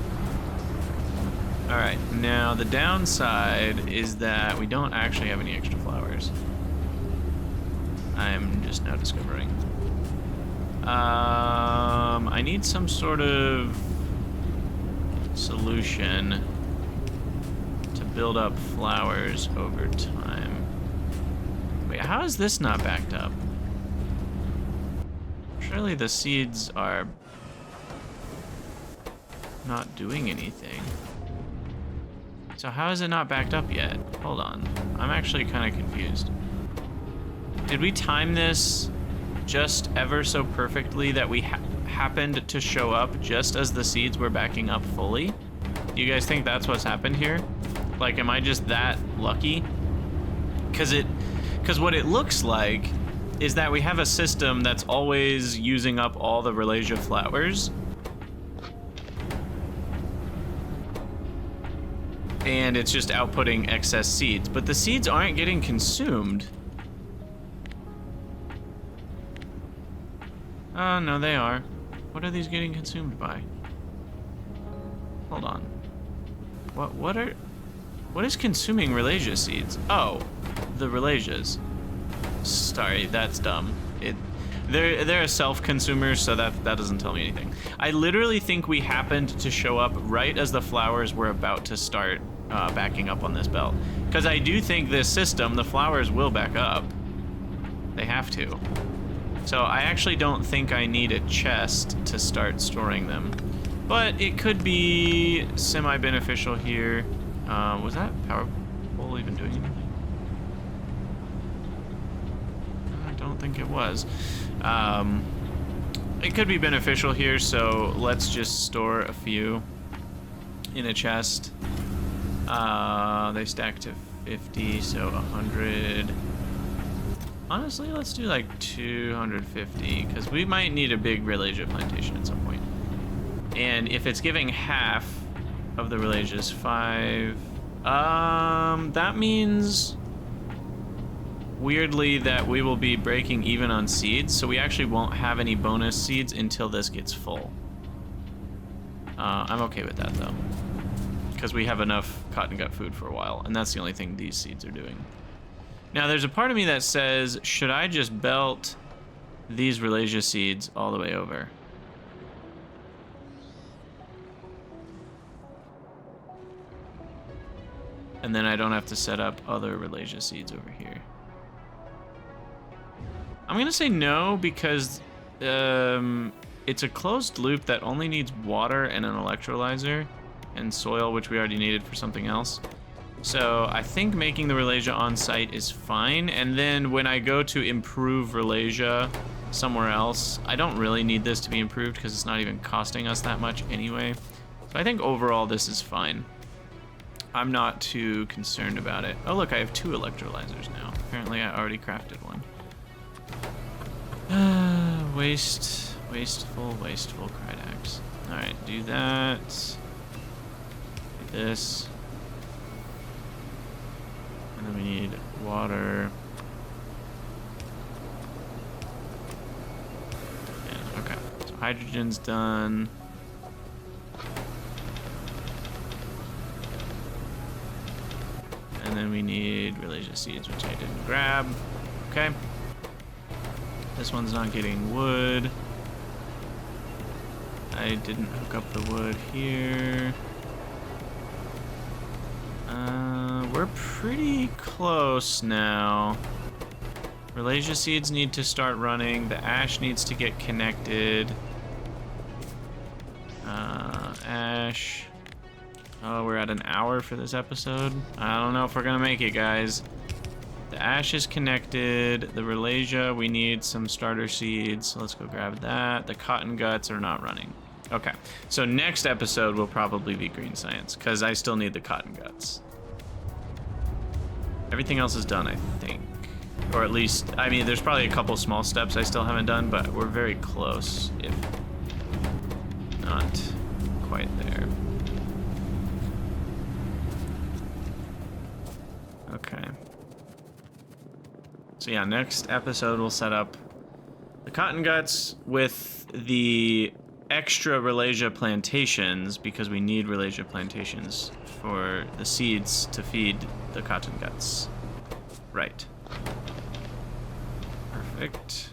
All right, now the downside is that we don't actually have any extra flowers. I'm just now discovering. I need some sort of solution to build up flowers over time. Wait, how is this not backed up? Surely the seeds are not doing anything. So how is it not backed up yet? Hold on, I'm actually kind of confused. Did we time this just ever so perfectly that we happened to show up just as the seeds were backing up fully? Do you guys think that's what's happened here? Like, am I just that lucky? Because what it looks like is that we have a system that's always using up all the Ralasia flowers. and it's just outputting excess seeds. But the seeds aren't getting consumed. Oh, no, they are. What are these getting consumed by? Hold on. What is consuming Ralasia seeds? Oh, the Ralasias. Sorry, that's dumb. They're a self-consumer, so that doesn't tell me anything. I literally think we happened to show up right as the flowers were about to start backing up on this belt. Because I do think this system, the flowers will back up. They have to. So I actually don't think I need a chest to start storing them. But it could be semi-beneficial here. Was that power pole even doing anything? I don't think it was. It could be beneficial here, so let's just store a few in a chest. They stack to 50, so 100. Honestly, let's do like 250, because we might need a big Ralasia plantation at some point. And if it's giving half of the Ralasias, 5, that means weirdly that we will be breaking even on seeds, so we actually won't have any bonus seeds until this gets full. I'm okay with that though, because we have enough cotton gut food for a while, and that's the only thing these seeds are doing. Now there's a part of me that says, should I just belt these Ralasia seeds all the way over? And then I don't have to set up other Ralasia seeds over here. I'm gonna say no, because it's a closed loop that only needs water and an electrolyzer and soil, which we already needed for something else. So I think making the Ralasia on site is fine. And then when I go to improve Ralasia somewhere else, I don't really need this to be improved because it's not even costing us that much anyway. So I think overall this is fine. I'm not too concerned about it. Oh look, I have 2 electrolyzers now. Apparently I already crafted one. Wasteful Krydax. Alright, do that. Do this. And then we need water. Yeah, okay, so hydrogen's done. And then we need Ralasia seeds, which I didn't grab. Okay. This one's not getting wood. I didn't hook up the wood here. We're pretty close now. Ralasia seeds need to start running. The ash needs to get connected. Ash. Oh, we're at an hour for this episode. I don't know if we're gonna make it, guys. The ash is connected. The Ralasia, we need some starter seeds. So let's go grab that. The cotton guts are not running. Okay, so next episode will probably be green science, because I still need the cotton guts. Everything else is done, I think. Or at least, I mean, there's probably a couple small steps I still haven't done, but we're very close, if not quite there. Okay. So yeah, next episode we'll set up the cotton guts with the extra Ralasia plantations, because we need Ralasia plantations for the seeds to feed the cotton guts. Right. Perfect.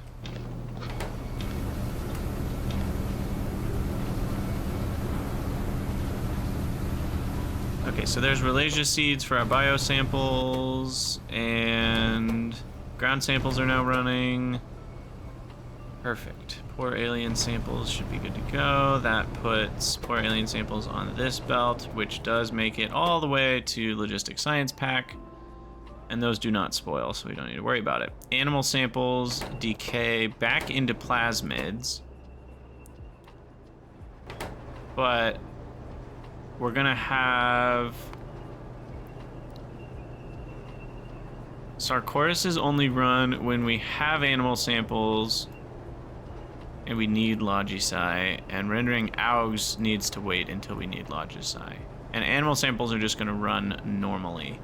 Okay, so there's Ralasia seeds for our bio samples, and ground samples are now running. Perfect. Poor alien samples should be good to go. That puts poor alien samples on this belt, which does make it all the way to logistic science pack. And those do not spoil, so we don't need to worry about it. Animal samples decay back into plasmids. But we're gonna have Sarcoruses only run when we have animal samples and we need Logi-Sci, and rendering augs needs to wait until we need Logi-Sci. And animal samples are just going to run normally.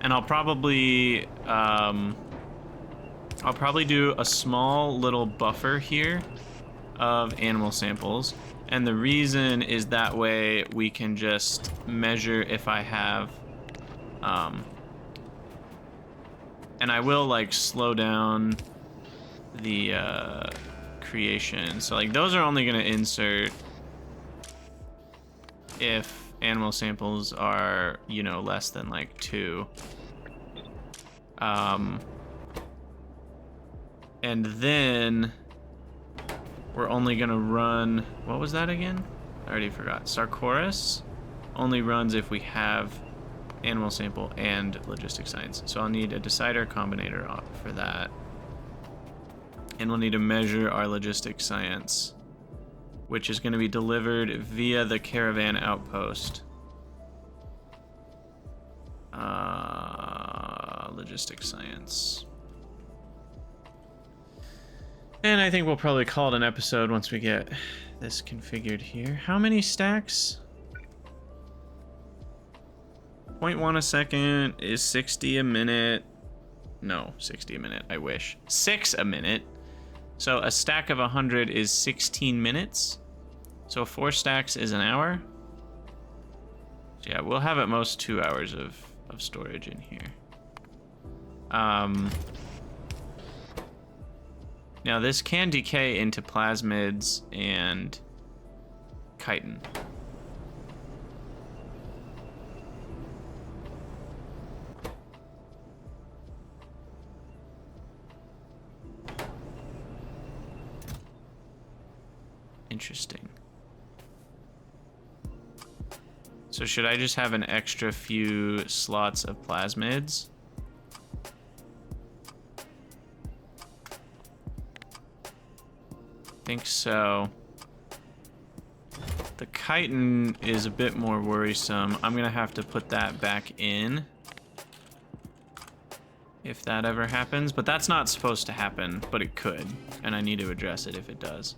And I'll probably do a small little buffer here of animal samples. And the reason is that way we can just measure if I have, and I will like slow down the creation. So like those are only gonna insert if animal samples are, you know, less than like 2. And then we're only gonna run, what was that again? I already forgot. Sarcoris only runs if we have animal sample and logistic science. So I'll need a decider combinator for that. And we'll need to measure our logistic science, which is gonna be delivered via the caravan outpost. Logistic science. And I think we'll probably call it an episode once we get this configured here. How many stacks? 0.1 a second is 60 a minute. No, 60 a minute, I wish. 6 a minute. So a stack of 100 is 16 minutes. So 4 stacks is an hour. So yeah, we'll have at most 2 hours of storage in here. Now this can decay into plasmids and chitin. Interesting. So should I just have an extra few slots of plasmids? I think so. The chitin is a bit more worrisome. I'm gonna have to put that back in if that ever happens, but that's not supposed to happen, but it could, and I need to address it if it does.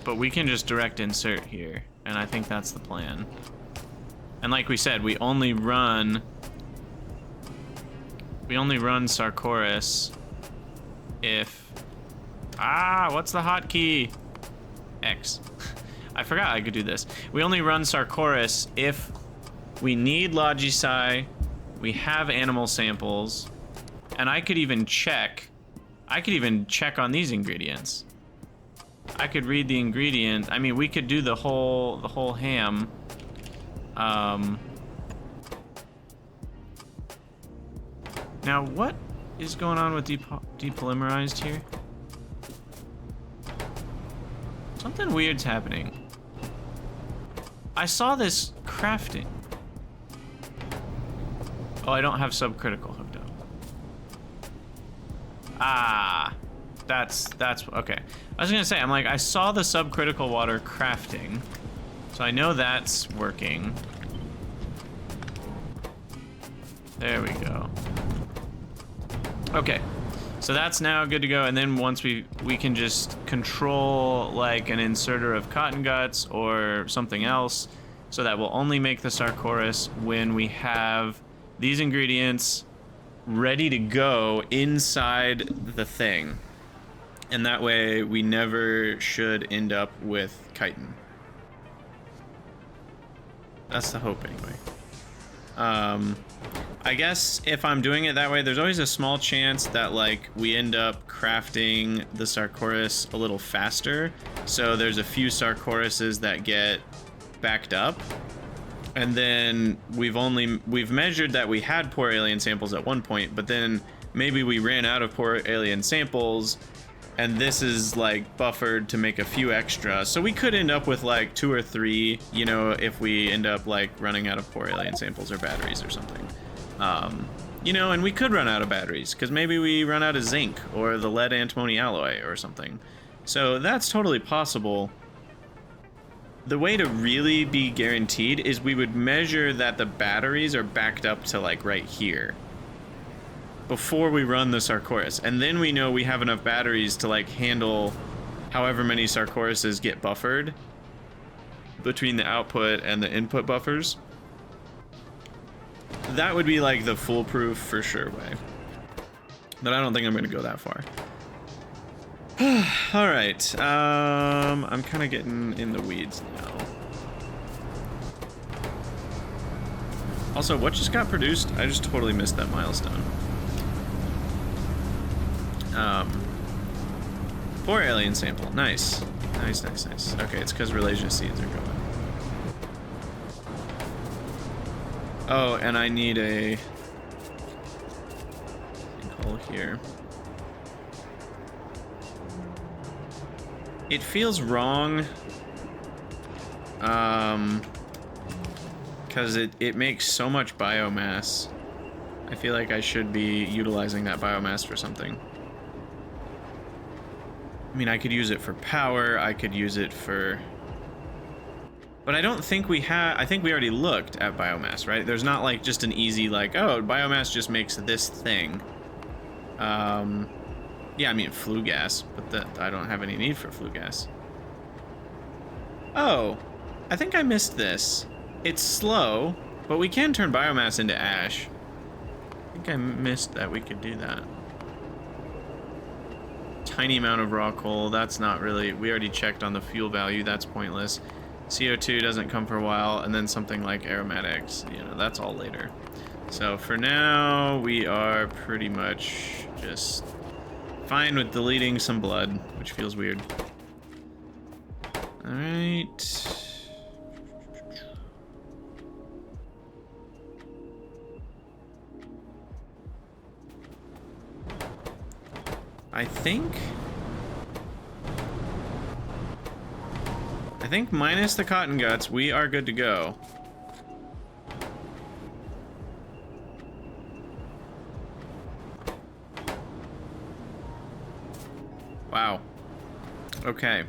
But we can just direct insert here, and I think that's the plan. And like we said, we only run Sarcoris if... what's the hotkey? X. I forgot I could do this. We only run Sarcoris if we need Logi-Sci, we have animal samples, and I could even check on these ingredients. I could read the ingredient. I mean, we could do the whole ham. Now, what is going on with depolymerized here? Something weird's happening. I saw this crafting. Oh, I don't have subcritical hooked up. That's okay. I was gonna say, I'm like, I saw the subcritical water crafting, so I know that's working. There we go. Okay, so that's now good to go, and then once we can just control like an inserter of cotton guts or something else, so that will only make the Sarcoris when we have these ingredients ready to go inside the thing. And that way we never should end up with chitin. That's the hope anyway. I guess if I'm doing it that way, there's always a small chance that like we end up crafting the Sarcoris a little faster. So there's a few Sarcorises that get backed up. And then we've measured that we had poor alien samples at one point, but then maybe we ran out of poor alien samples, and this is like buffered to make a few extra. So we could end up with like 2 or 3, you know, if we end up like running out of poor alien samples or batteries or something. You know, and we could run out of batteries because maybe we run out of zinc or the lead antimony alloy or something. So that's totally possible. The way to really be guaranteed is we would measure that the batteries are backed up to like right here. before we run the Sarcoris. And then we know we have enough batteries to like handle however many Sarcorises get buffered between the output and the input buffers. That would be like the foolproof for sure way. But I don't think I'm gonna go that far. All right, I'm kind of getting in the weeds now. Also, what just got produced? I just totally missed that milestone. 4 alien sample, nice. Nice, nice, nice. Okay, it's because Relasia seeds are going. Oh, and I need a hole here. It feels wrong, because it makes so much biomass. I feel like I should be utilizing that biomass for something. I mean, I could use it for power, I could use it for... But I don't think we have... I think we already looked at biomass, right? There's not like just an easy like, oh, biomass just makes this thing. Yeah, I mean flue gas, but I don't have any need for flue gas. Oh, I think I missed this. It's slow, but we can turn biomass into ash. I think I missed that we could do that. Tiny amount of raw coal, that's not really... We already checked on the fuel value, that's pointless. CO2 doesn't come for a while, and then something like aromatics, you know, that's all later. So for now, we are pretty much just fine with deleting some blood, which feels weird. All right. I think minus the cotton guts, we are good to go. Wow. Okay.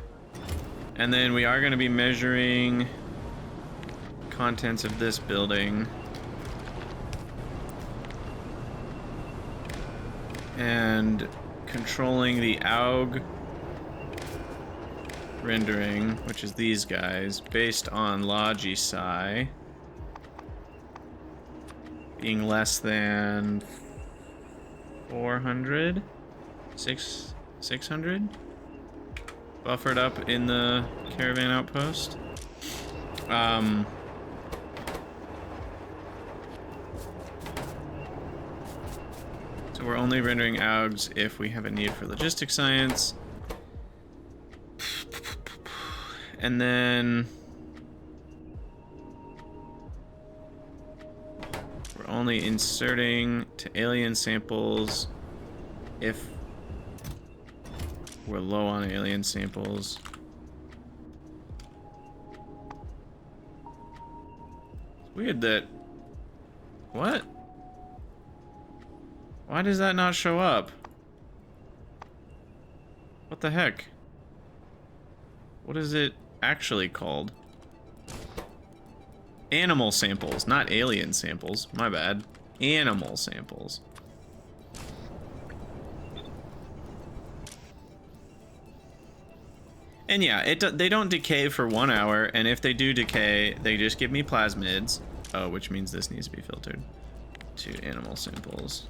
And then we are going to be measuring contents of this building. And controlling the AUG rendering, which is these guys, based on Logi-Sci being less than 400, 600 buffered up in the caravan outpost. So we're only rendering AUGs if we have a need for logistics science. And then we're only inserting to alien samples if we're low on alien samples. It's weird that... What? Why does that not show up? What the heck? What is it actually called? Animal samples, not alien samples. My bad. Animal samples. And yeah, they don't decay for 1 hour, and if they do decay, they just give me plasmids. Oh, which means this needs to be filtered to animal samples.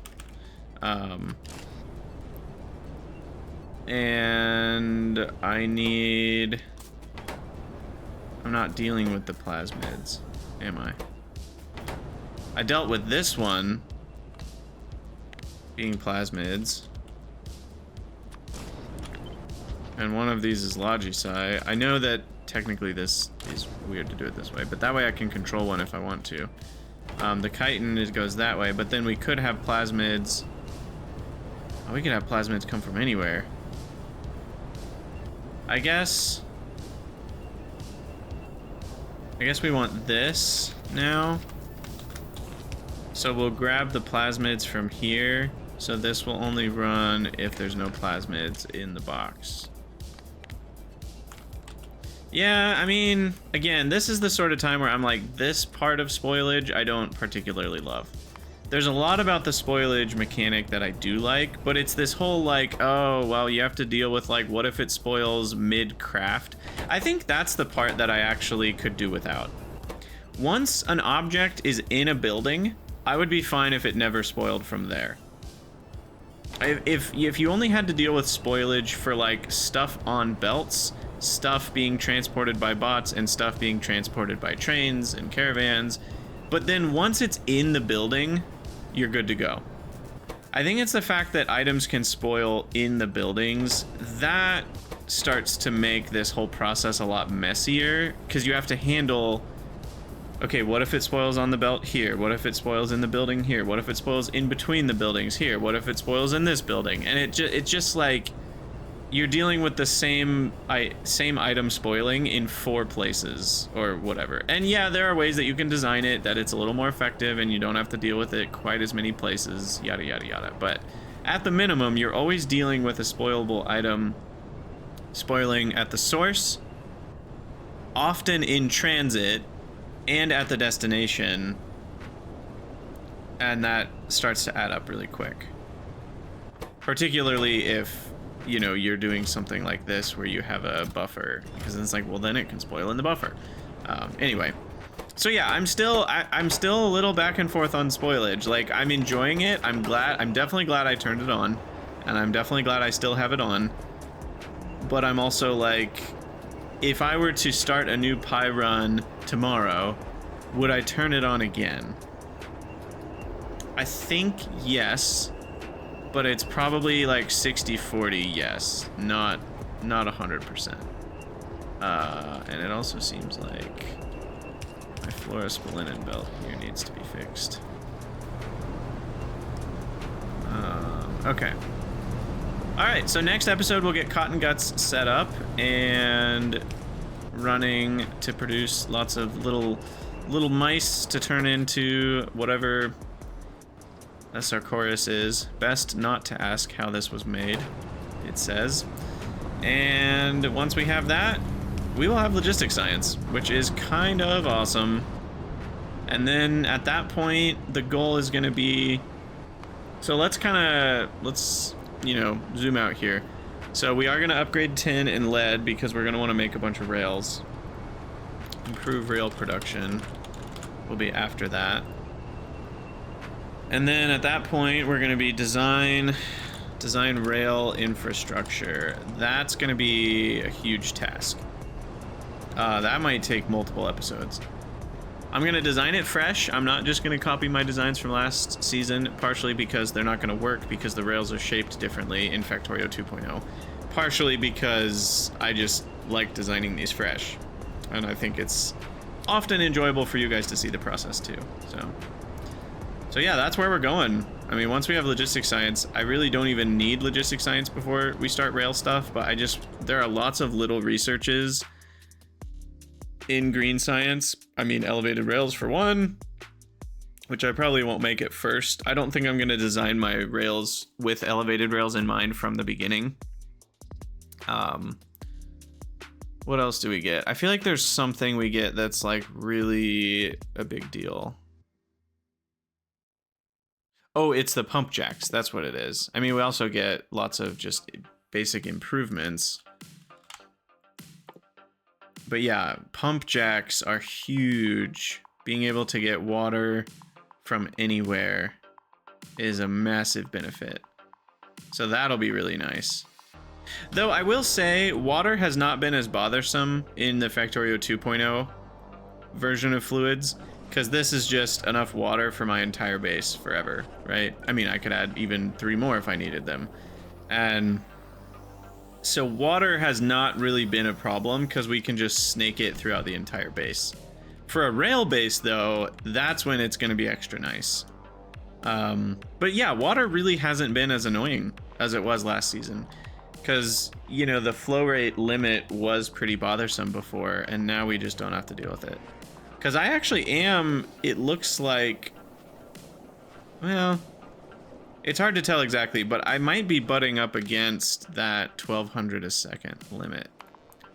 And I need... I'm not dealing with the plasmids, am I? I dealt with this one being plasmids. And one of these is Logi-Sci. I know that technically this is weird to do it this way, but that way I can control one if I want to. The chitin goes that way, but then we could have plasmids. Oh, we could have plasmids come from anywhere. I guess we want this now. So we'll grab the plasmids from here. So this will only run if there's no plasmids in the box. Yeah, I mean, again, this is the sort of time where I'm like, this part of spoilage I don't particularly love. There's a lot about the spoilage mechanic that I do like, but it's this whole like, oh, well, you have to deal with like, what if it spoils mid-craft? I think that's the part that I actually could do without. Once an object is in a building, I would be fine if it never spoiled from there. If you only had to deal with spoilage for like stuff on belts, stuff being transported by bots, and stuff being transported by trains and caravans, but then once it's in the building, you're good to go. I think it's the fact that items can spoil in the buildings that starts to make this whole process a lot messier, because you have to handle, okay, what if it spoils on the belt here? What if it spoils in the building here? What if it spoils in between the buildings here? What if it spoils in this building? And it's just like you're dealing with the same item spoiling in 4 places or whatever. And yeah, there are ways that you can design it that it's a little more effective and you don't have to deal with it quite as many places, yada yada yada. But at the minimum, you're always dealing with a spoilable item spoiling at the source, often in transit, and at the destination, and that starts to add up really quick. Particularly if, you know, you're doing something like this where you have a buffer, because it's like, well, then it can spoil in the buffer. Anyway, so yeah, I'm still a little back and forth on spoilage. Like, I'm enjoying it. I'm definitely glad I turned it on, and I'm definitely glad I still have it on. But I'm also like, if I were to start a new Pi run tomorrow, would I turn it on again? I think yes, but it's probably like 60-40 yes, not 100%. And it also seems like my fluorospolinen belt here needs to be fixed. Okay. Alright, so next episode we'll get cotton guts set up and running to produce lots of little mice to turn into whatever a Sartorius is. Best not to ask how this was made, it says. And once we have that, we will have logistics science, which is kind of awesome. And then at that point, the goal is going to be... So let's you know, zoom out here. So we are going to upgrade tin and lead because we're going to want to make a bunch of rails. Improve rail production will be after that. And then at that point, we're going to be design rail infrastructure. That's going to be a huge task. That might take multiple episodes. I'm going to design it fresh. I'm not just going to copy my designs from last season, partially because they're not going to work because the rails are shaped differently in Factorio 2.0. Partially because I just like designing these fresh. And I think it's often enjoyable for you guys to see the process too. So yeah, that's where we're going. I mean, once we have logistics science, I really don't even need logistics science before we start rail stuff, but there are lots of little researches in green science. I mean, elevated rails for one, which I probably won't make at first. I don't think I'm going to design my rails with elevated rails in mind from the beginning. What else do we get? I feel like there's something we get that's like really a big deal. Oh, it's the pump jacks. That's what it is. I mean, we also get lots of just basic improvements. But yeah, pump jacks are huge. Being able to get water from anywhere is a massive benefit. So that'll be really nice. Though I will say, water has not been as bothersome in the Factorio 2.0 version of fluids, because this is just enough water for my entire base forever, right? I mean, I could add even 3 more if I needed them. And so water has not really been a problem because we can just snake it throughout the entire base. For a rail base, though, that's when it's going to be extra nice. But yeah, water really hasn't been as annoying as it was last season. Because, you know, the flow rate limit was pretty bothersome before, and now we just don't have to deal with it. Because I actually am, it looks like, well, it's hard to tell exactly, but I might be butting up against that 1200 a second limit.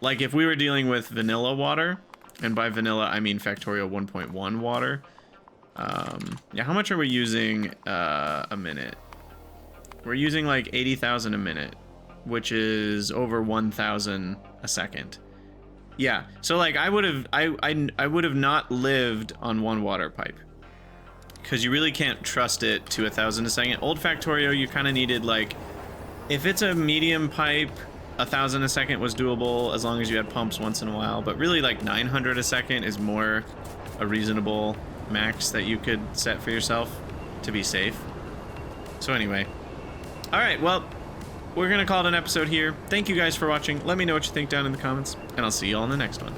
Like if we were dealing with vanilla water, and by vanilla I mean Factorio 1.1 water, Yeah, how much are we using a minute? We're using like 80,000 a minute, which is over 1,000 a second. Yeah, so like I would have not lived on one water pipe, because you really can't trust it to 1,000 a second. Old Factorio, you kind of needed like, if it's a medium pipe, 1,000 a second was doable as long as you had pumps once in a while, but really like 900 a second is more a reasonable max that you could set for yourself to be safe. So anyway, all right, well, we're gonna call it an episode here. Thank you guys for watching. Let me know what you think down in the comments, and I'll see you all in the next one.